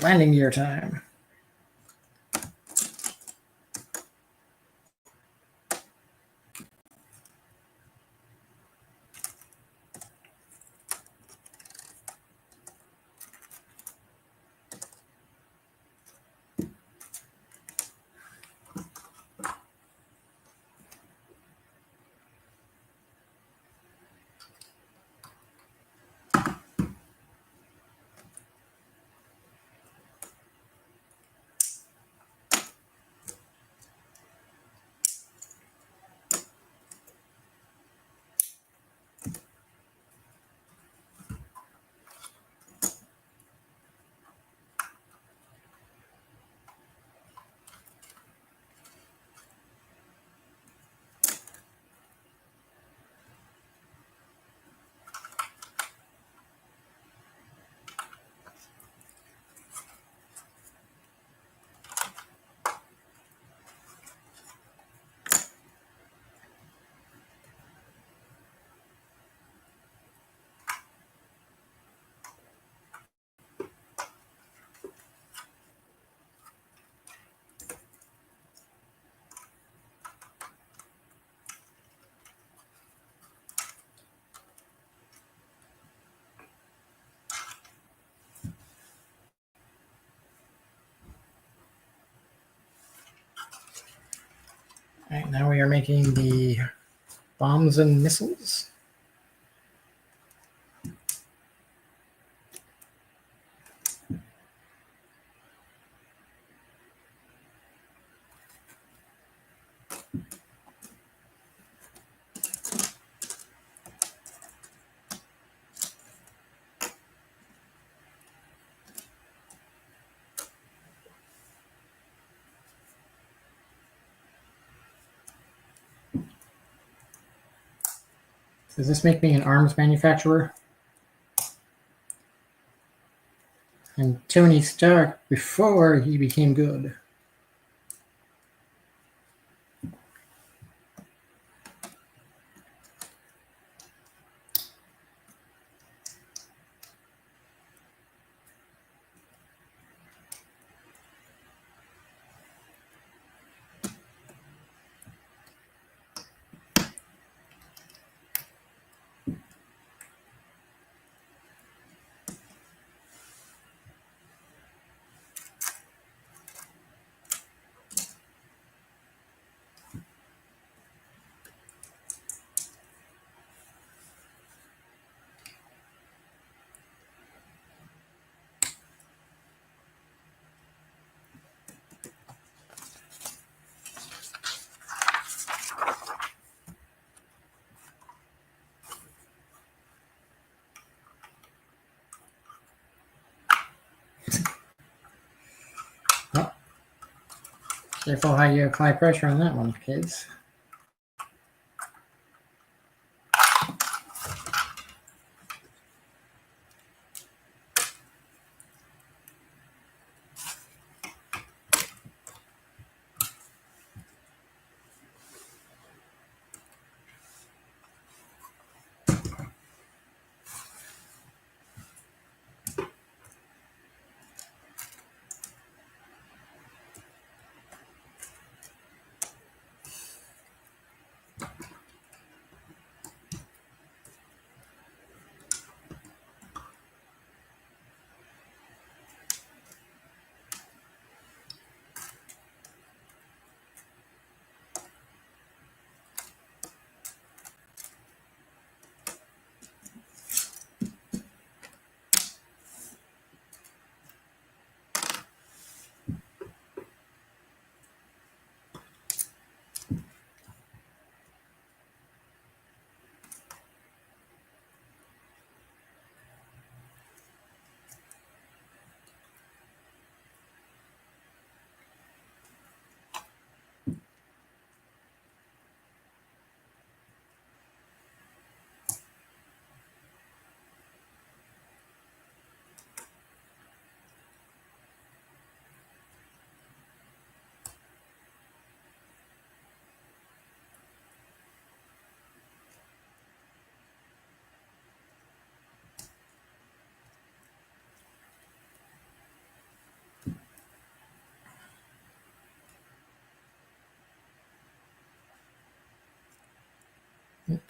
Landing gear time. All right, now we are making the bombs and missiles. Does this make me an arms manufacturer? And Tony Stark before he became good. Oh, careful how you apply pressure on that one, kids.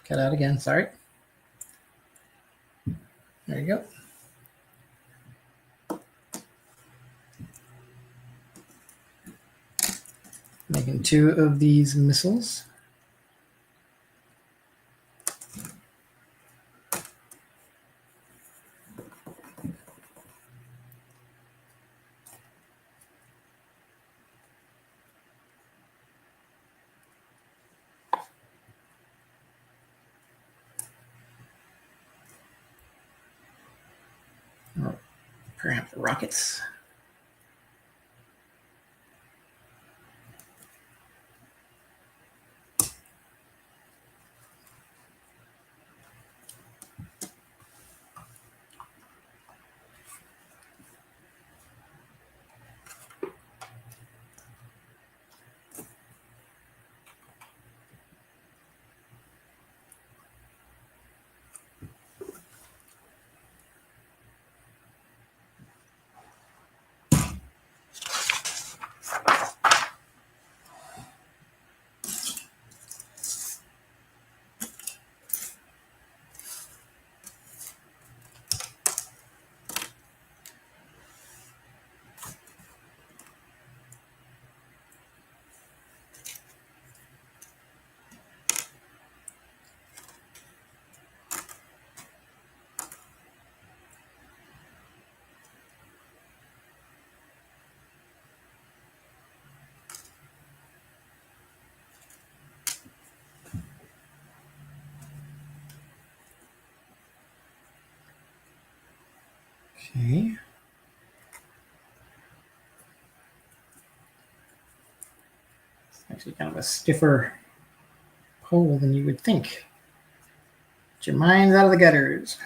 Cut out again, sorry. There you go. Making 2 of these missiles. Or perhaps rockets. Okay. It's actually kind of a stiffer pole than you would think. Get your minds out of the gutters.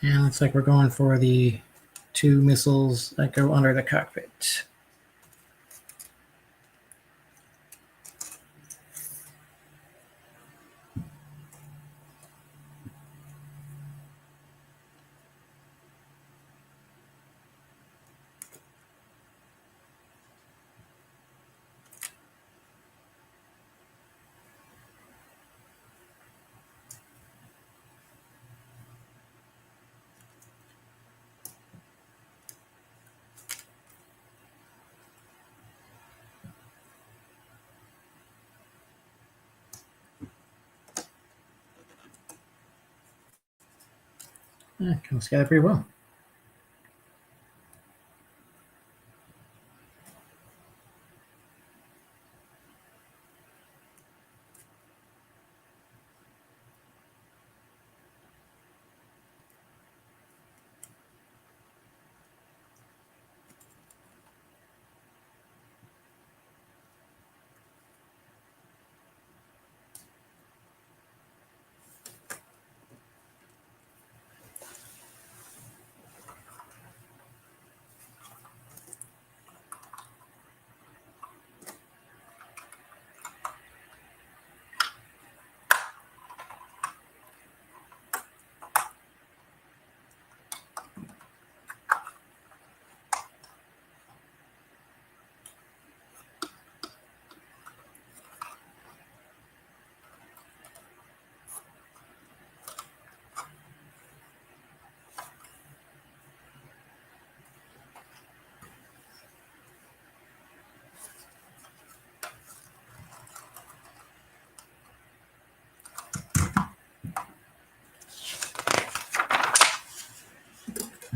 And looks like we're going for the 2 missiles that go under the cockpit. Comes together pretty well.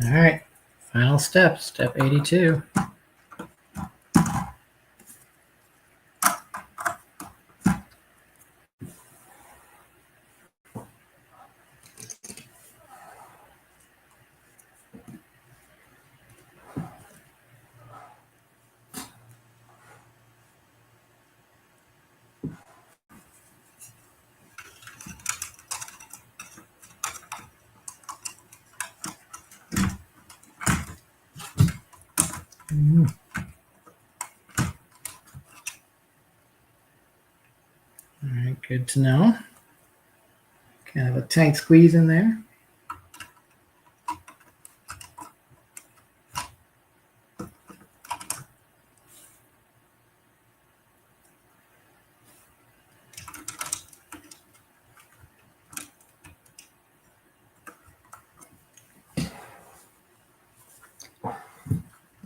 All right, final step, step 82. All right, good to know. Kind of a tight squeeze in there.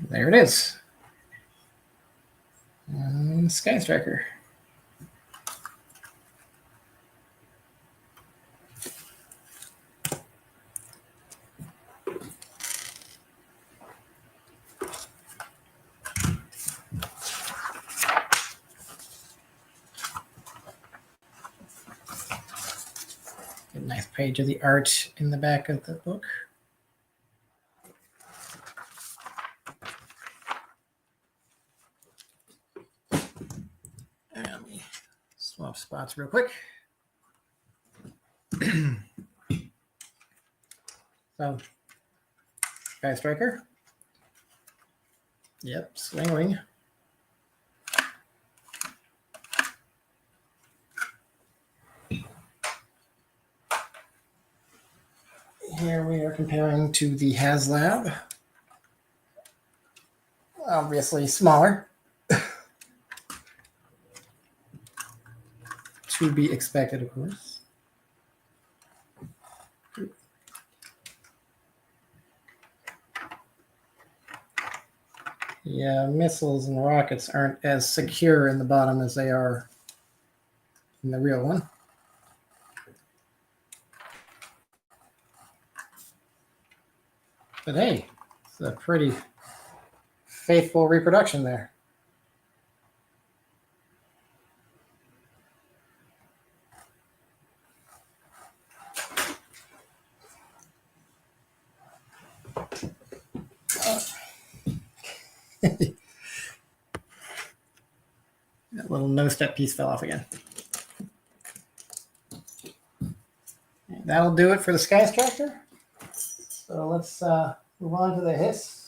There it is. And Skystriker. A nice page of the art in the back of the book. And let me swap spots real quick. So, Skystriker. Yep, swinging. Here we are comparing to the HASLab. Obviously smaller. To be expected, of course. Yeah, missiles and rockets aren't as secure in the bottom as they are in the real one. But hey, it's a pretty faithful reproduction there. That little no-step piece fell off again. And that'll do it for the Skystriker. So let's move on to the H.I.S.S.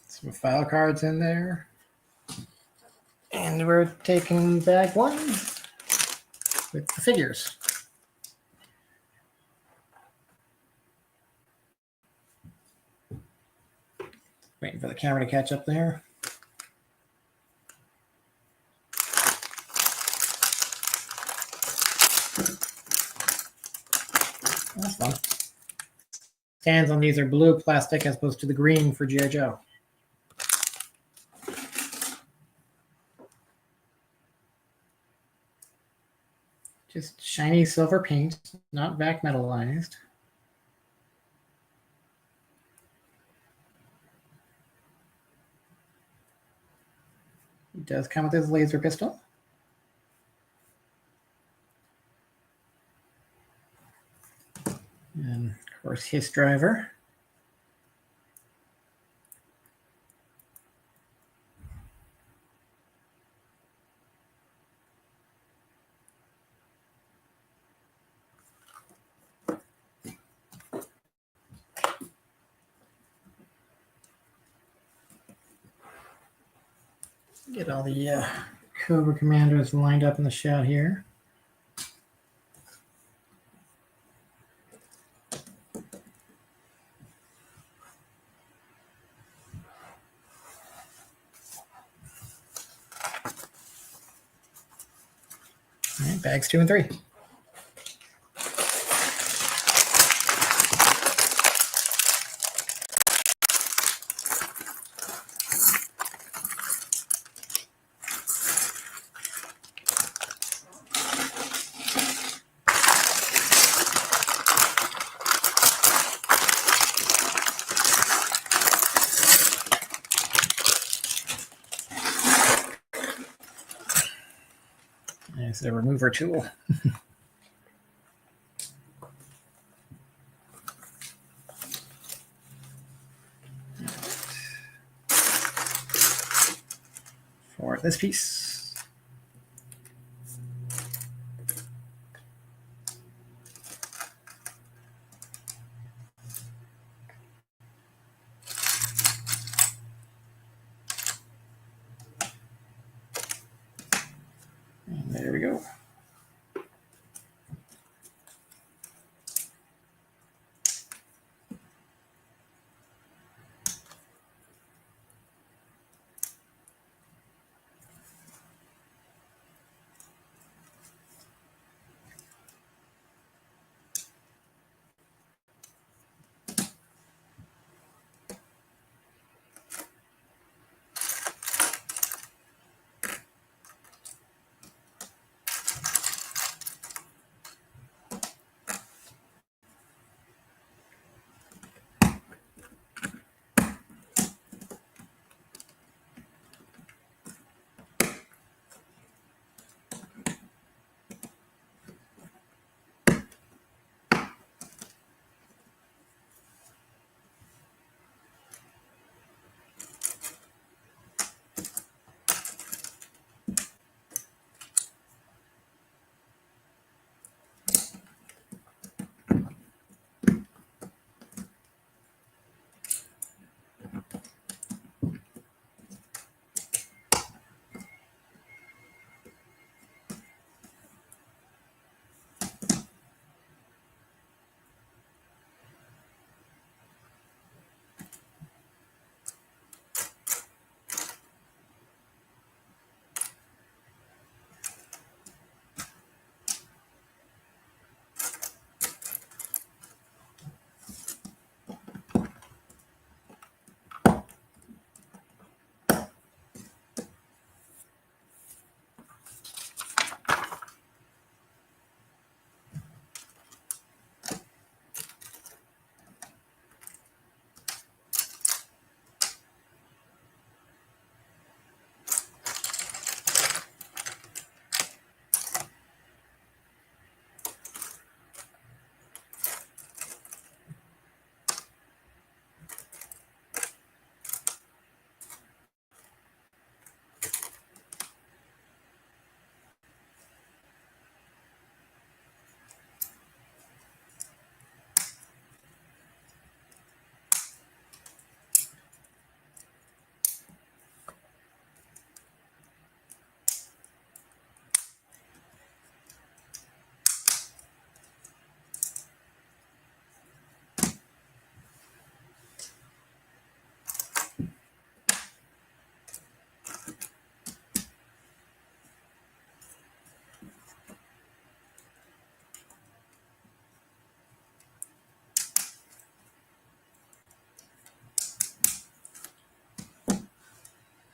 Some file cards in there. And we're taking bag one with the figures. Waiting for the camera to catch up there. That's fun. Stands on these are blue plastic as opposed to the green for G.I.Joe. Just shiny silver paint, not back metallized. It does come with his laser pistol. And of course his driver. Get all the COBRA commandos lined up in the shot here. All right, bags 2 and 3. There's the remover tool. For this piece. There we go.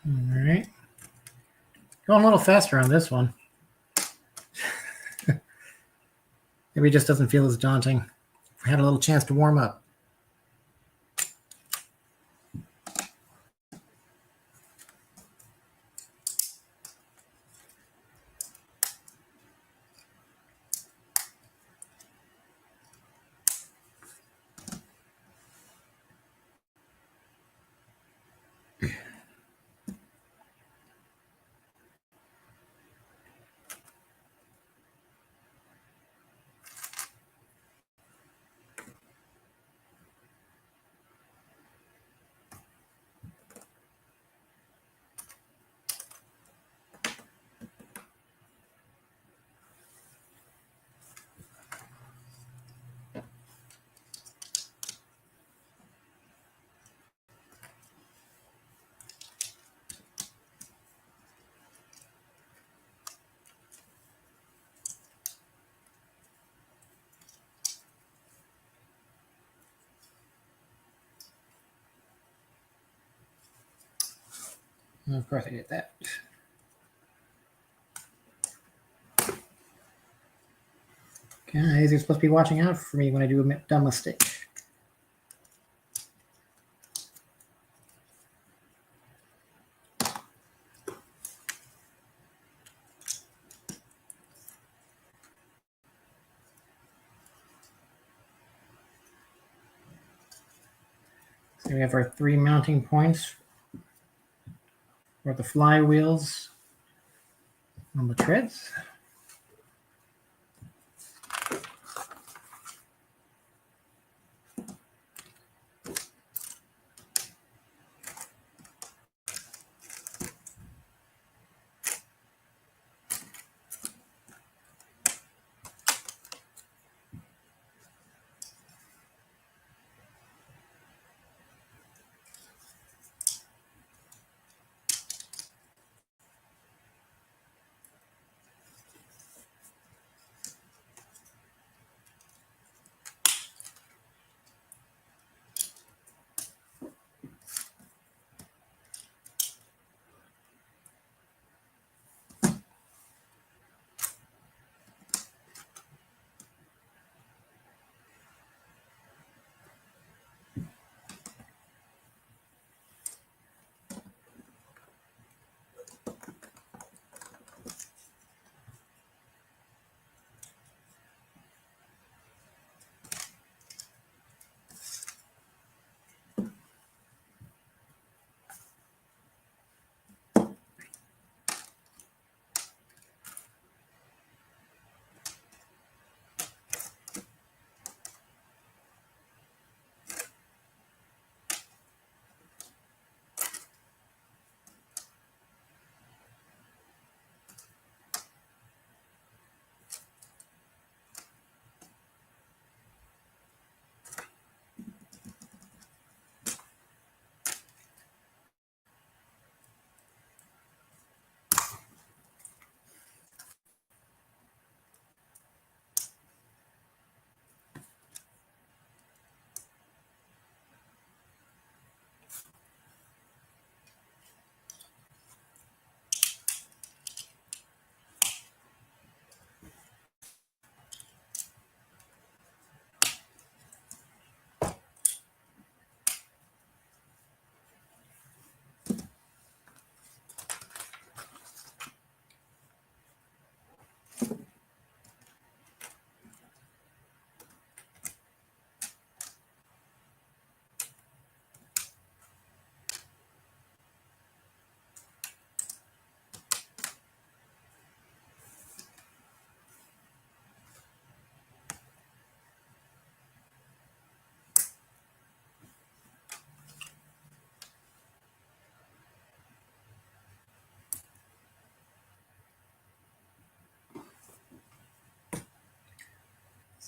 All right. Going a little faster on this one. Maybe it just doesn't feel as daunting. I had a little chance to warm up. Of course I did that. Guys, you're supposed to be watching out for me when I do a dumb mistake. So we have our 3 mounting points for the flywheels on the treads.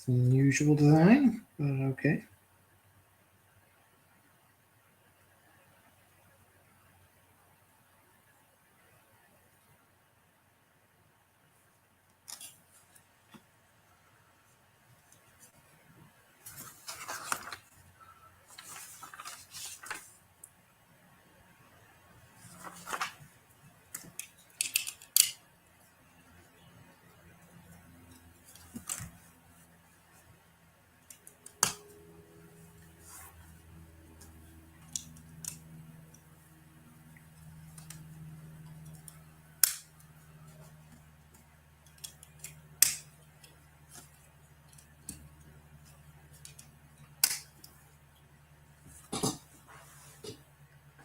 Unusual design, but okay.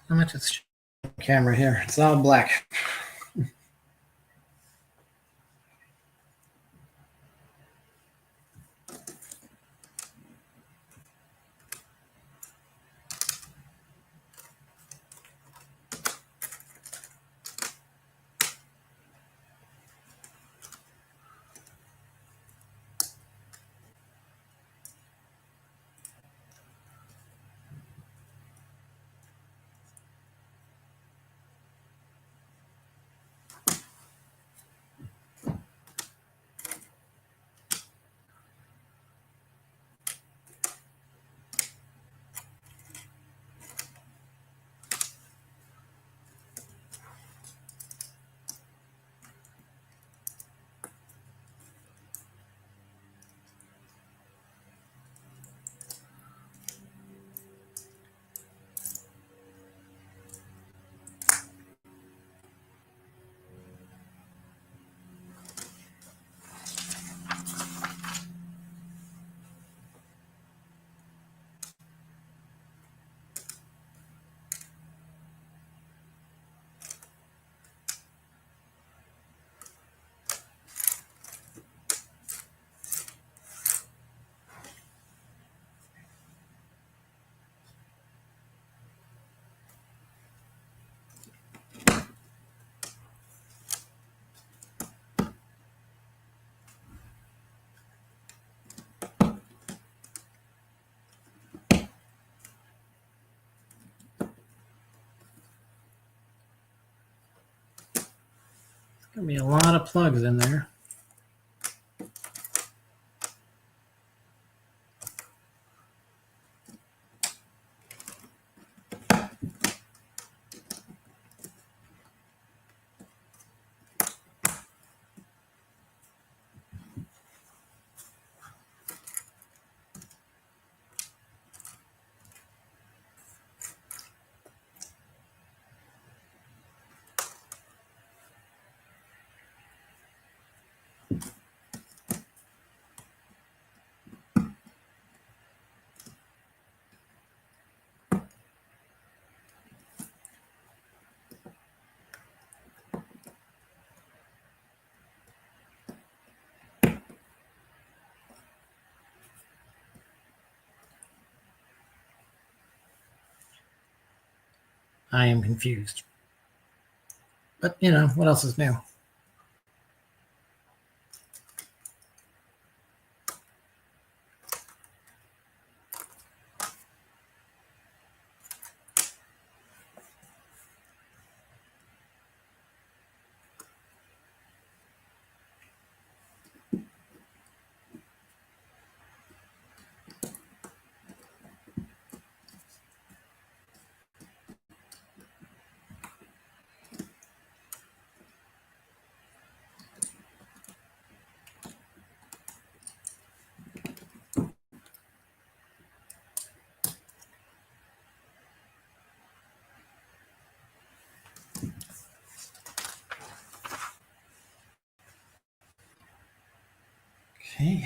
How much is the camera here? It's all black. Gonna be a lot of plugs in there. I am confused. But, you know, what else is new? Okay.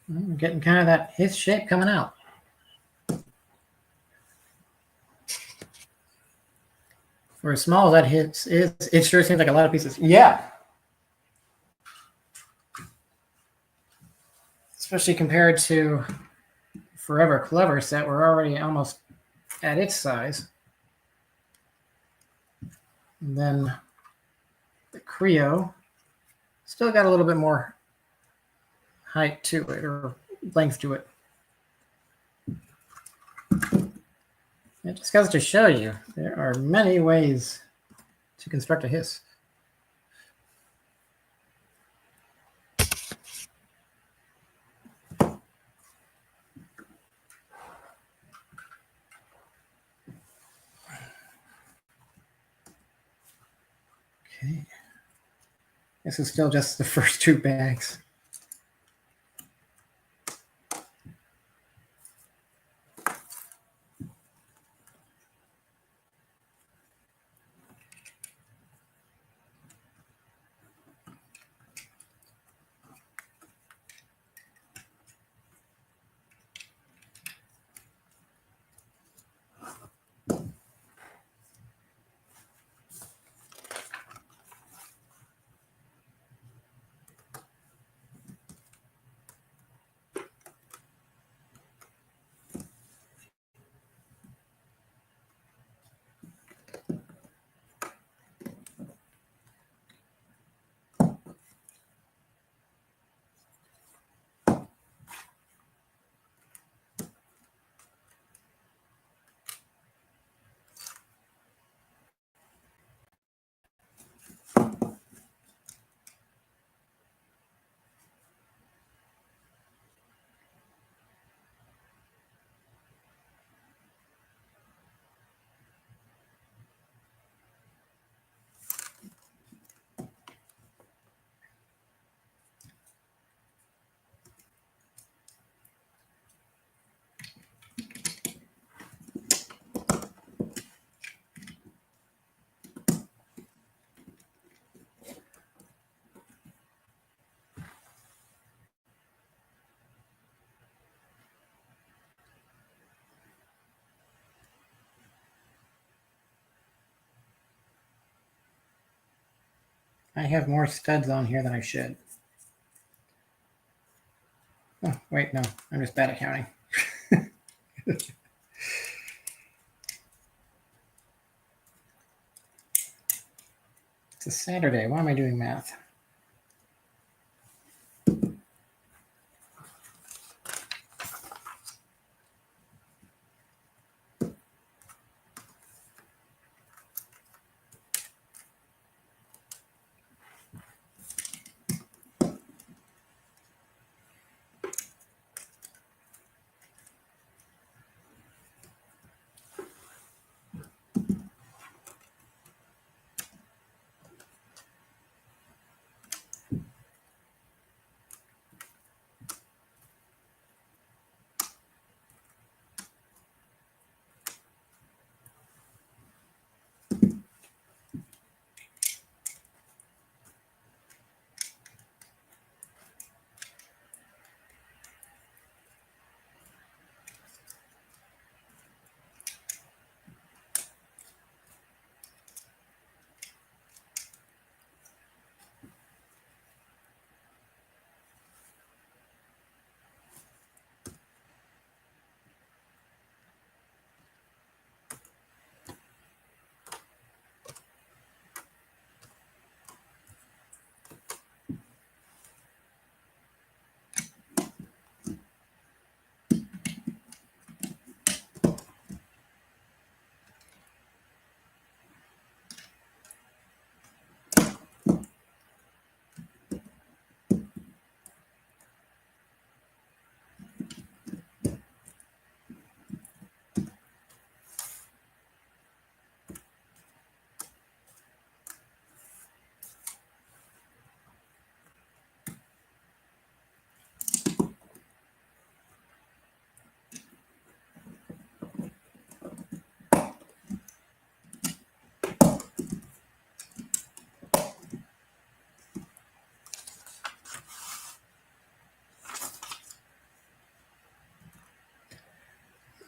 We're getting kind of that H shape coming out. For as small as that H is, it sure seems like a lot of pieces. Yeah. Especially compared to Forever Clever set, we're already almost at its size. And then the Kre-o still got a little bit more height to it, or length to it. It just goes to show you there are many ways to construct a H.I.S.S. Okay. This is still just the first two bags. I have more studs on here than I should. Oh, wait, no. I'm just bad at counting. It's a Saturday. Why am I doing math?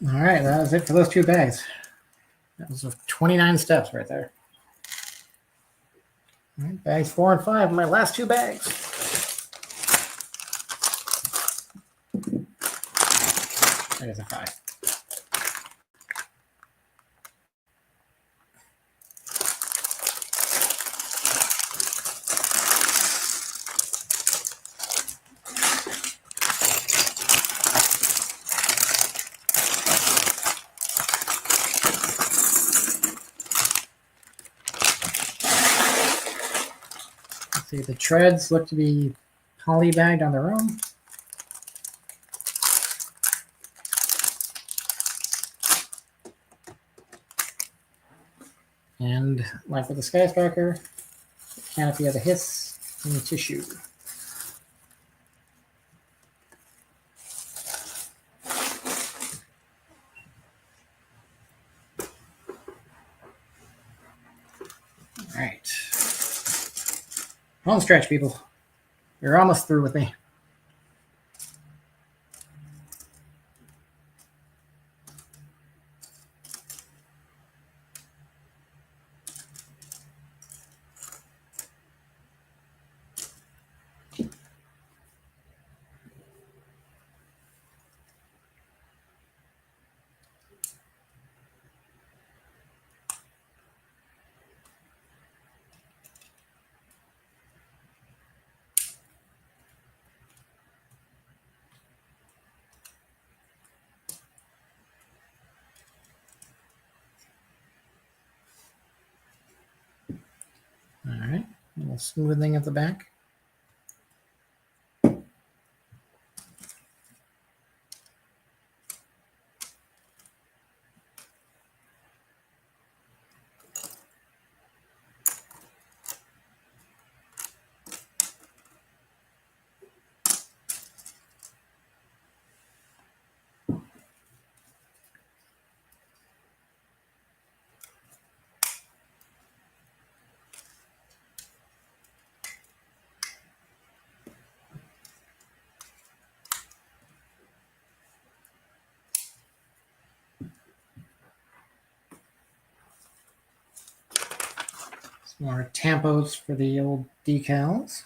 All right, that was it for those 2 bags. That was 29 steps right there. All right, bags 4 and 5, my last 2 bags. There's a 5. Let's see, the treads look to be polybagged on their own. And like with the Skystriker, canopy of the H.I.S.S in tissue. All right. Home stretch, people. You're almost through with me. All right, a little smoothing at the back. Some more tampos for the old decals.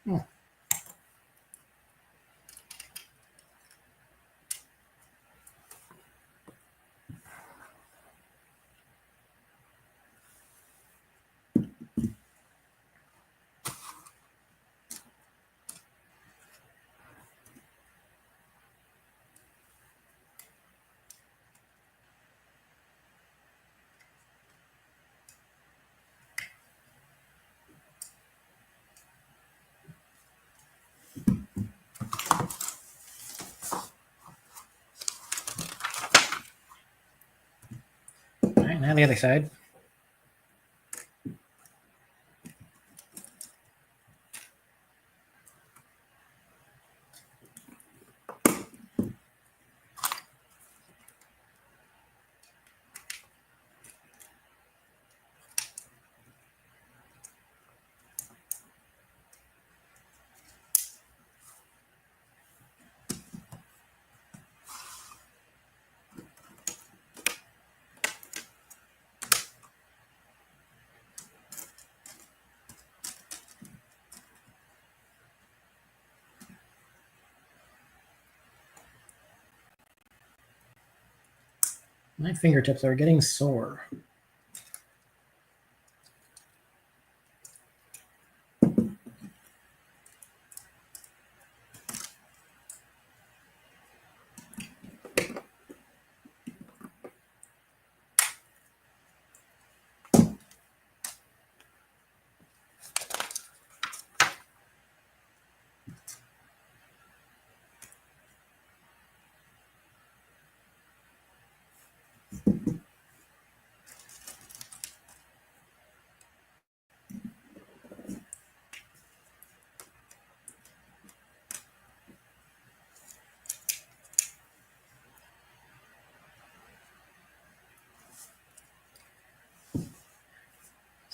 Oh. All right, now the other side. My fingertips are getting sore.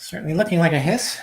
Certainly looking like a hiss.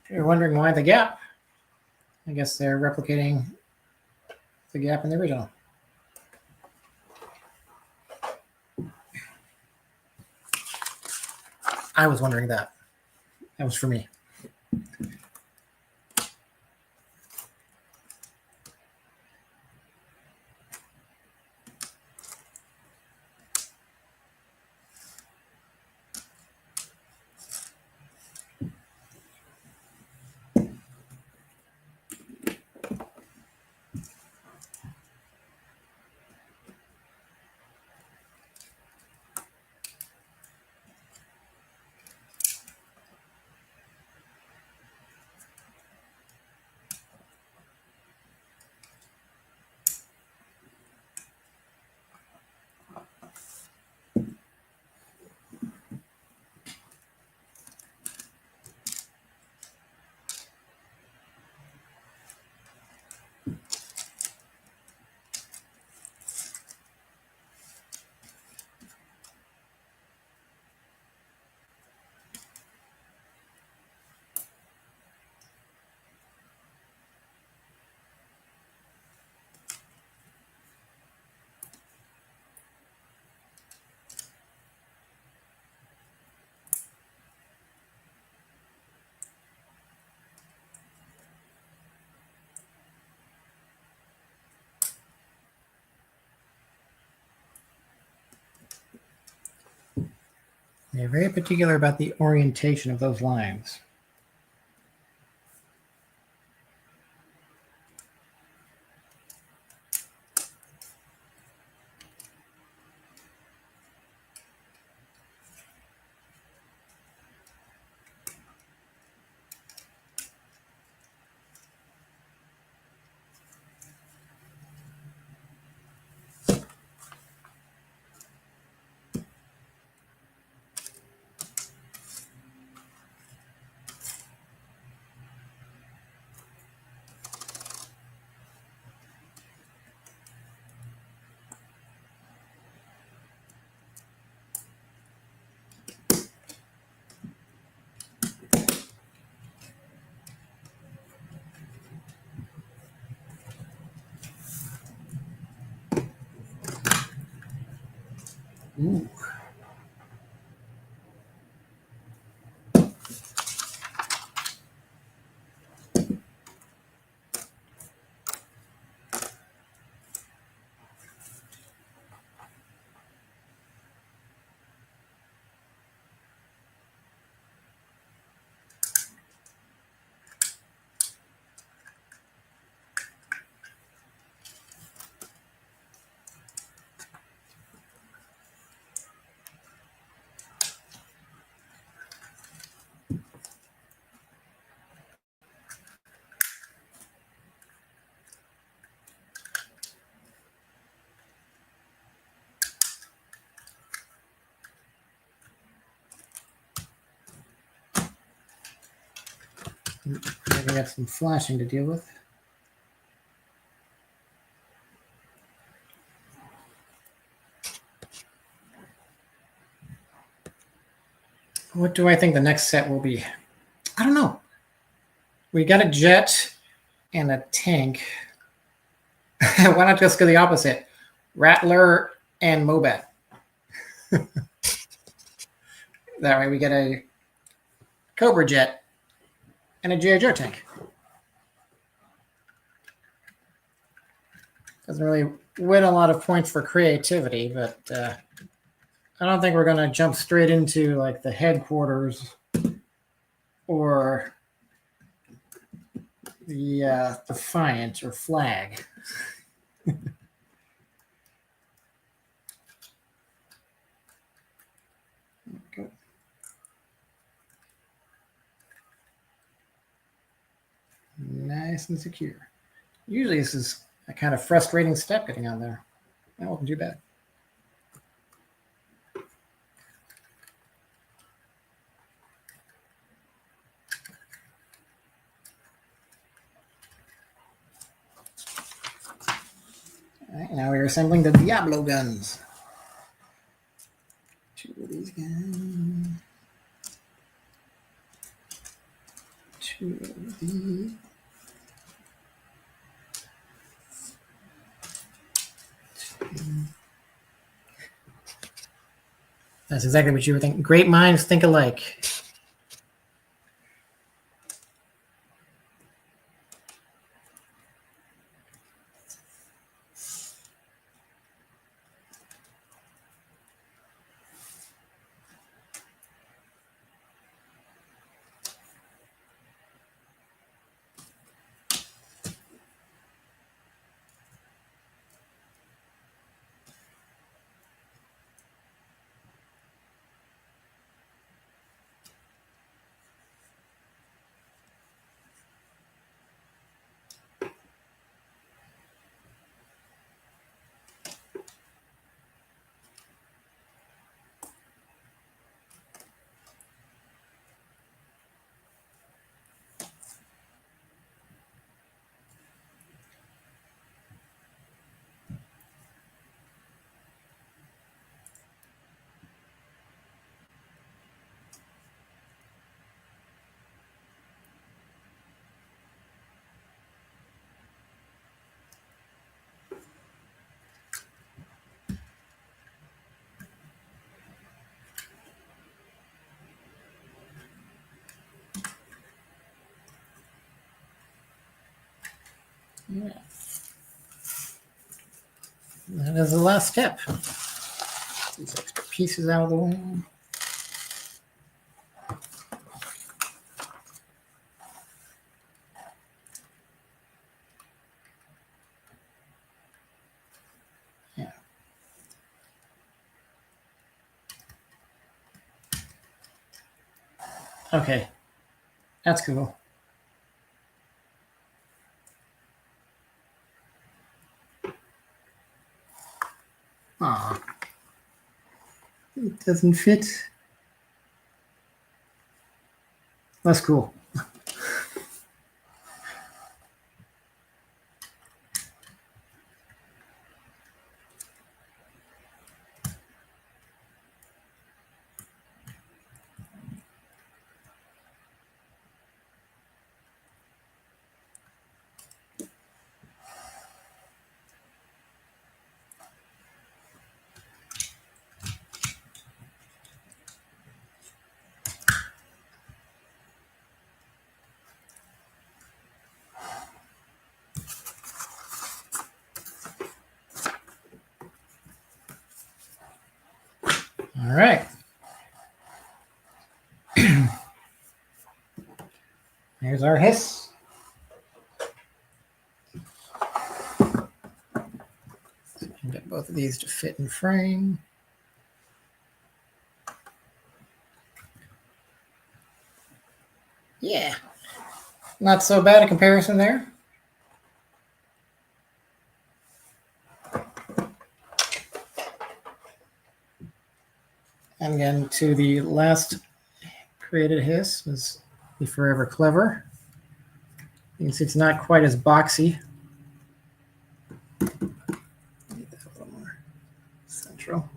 If you're wondering why the gap, I guess they're replicating the gap in the original. I was wondering that. That was for me. They're very particular about the orientation of those lines. Ooh. I got some flashing to deal with. What do I think the next set will be? I don't know. We got a jet and a tank. Why not just go the opposite? Rattler and Mobat. That way we get a Cobra jet and a G.I.Joe tank. Doesn't really win a lot of points for creativity, but I don't think we're going to jump straight into like the headquarters or the Defiant or Flag. Go. Nice and secure. Usually this is a kind of frustrating step getting on there. That wasn't too bad. All right, now we're assembling the Diablo guns. Two of these guys. Two of these. That's exactly what you were thinking. Great minds think alike. Yeah. That is the last step. These extra pieces out of the way. Yeah. Okay. That's cool. Aw. It doesn't fit. That's cool. All right. Here's our H.I.S.S. So you can get both of these to fit in frame. Yeah. Not so bad a comparison there. And again, to the last created H.I.S.S. was the Forever Clever. You can see it's not quite as boxy. Need that a little more central.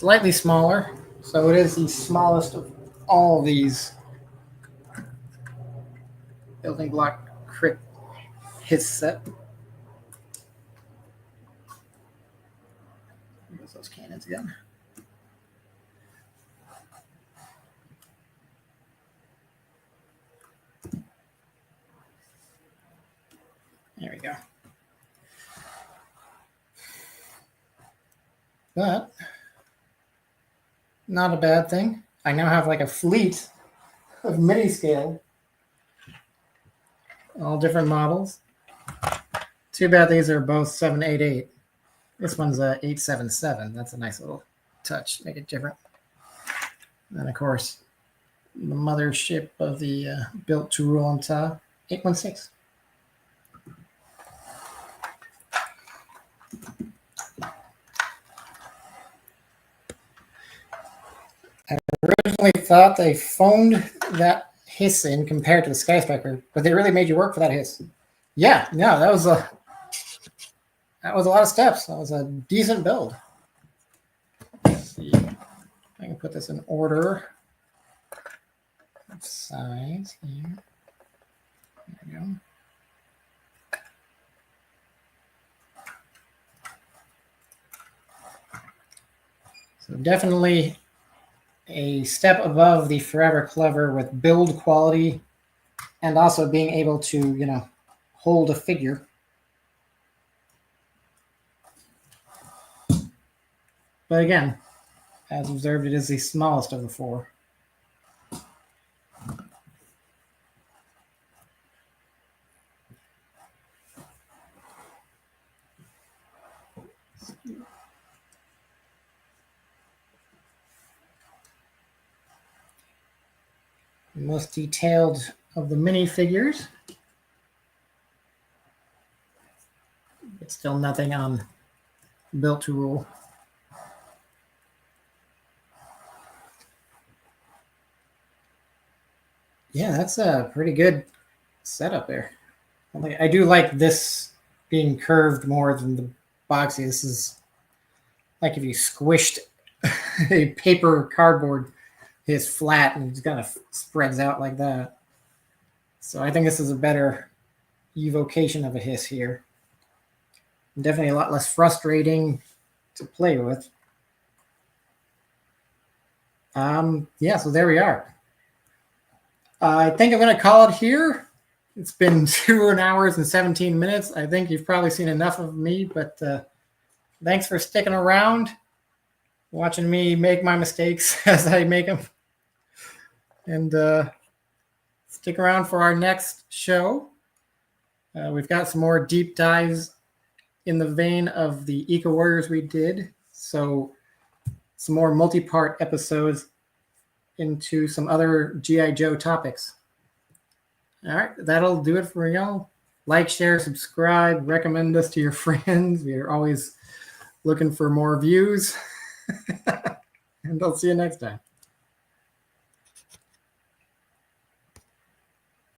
slightly smaller. So it is the smallest of all of these building block crit H.I.S.S set. Use those cannons again. There we go. But not a bad thing. I now have like a fleet of mini scale, all different models. Too bad these are both 788. This one's a 877. That's a nice little touch, make it different. And of course, the mothership of the built to rule on top, 816. I originally thought they phoned that H.I.S.S in compared to the Skystriker, but they really made you work for that H.I.S.S. Yeah, no, that was a lot of steps. That was a decent build. Let's see if I can put this in order of size here. There we go. So definitely a step above the Forever Clever with build quality and also being able to, hold a figure. But again, as observed, it is the smallest of the four. The most detailed of the minifigures. But still nothing on built to rule. Yeah, that's a pretty good setup there. I do like this being curved more than the boxy. This is like if you squished a paper cardboard, it's flat and it kind of spreads out like that. So I think this is a better evocation of a H.I.S.S here. Definitely a lot less frustrating to play with. Yeah, so there we are. I think I'm going to call it here. It's been 2 hours and 17 minutes. I think you've probably seen enough of me, but thanks for sticking around, watching me make my mistakes as I make them. And stick around for our next show. We've got some more deep dives in the vein of the Eco Warriors we did. So some more multi-part episodes into some other G.I.Joe topics. All right, that'll do it for y'all. Like, share, subscribe, recommend us to your friends. We are always looking for more views. And I'll see you next time.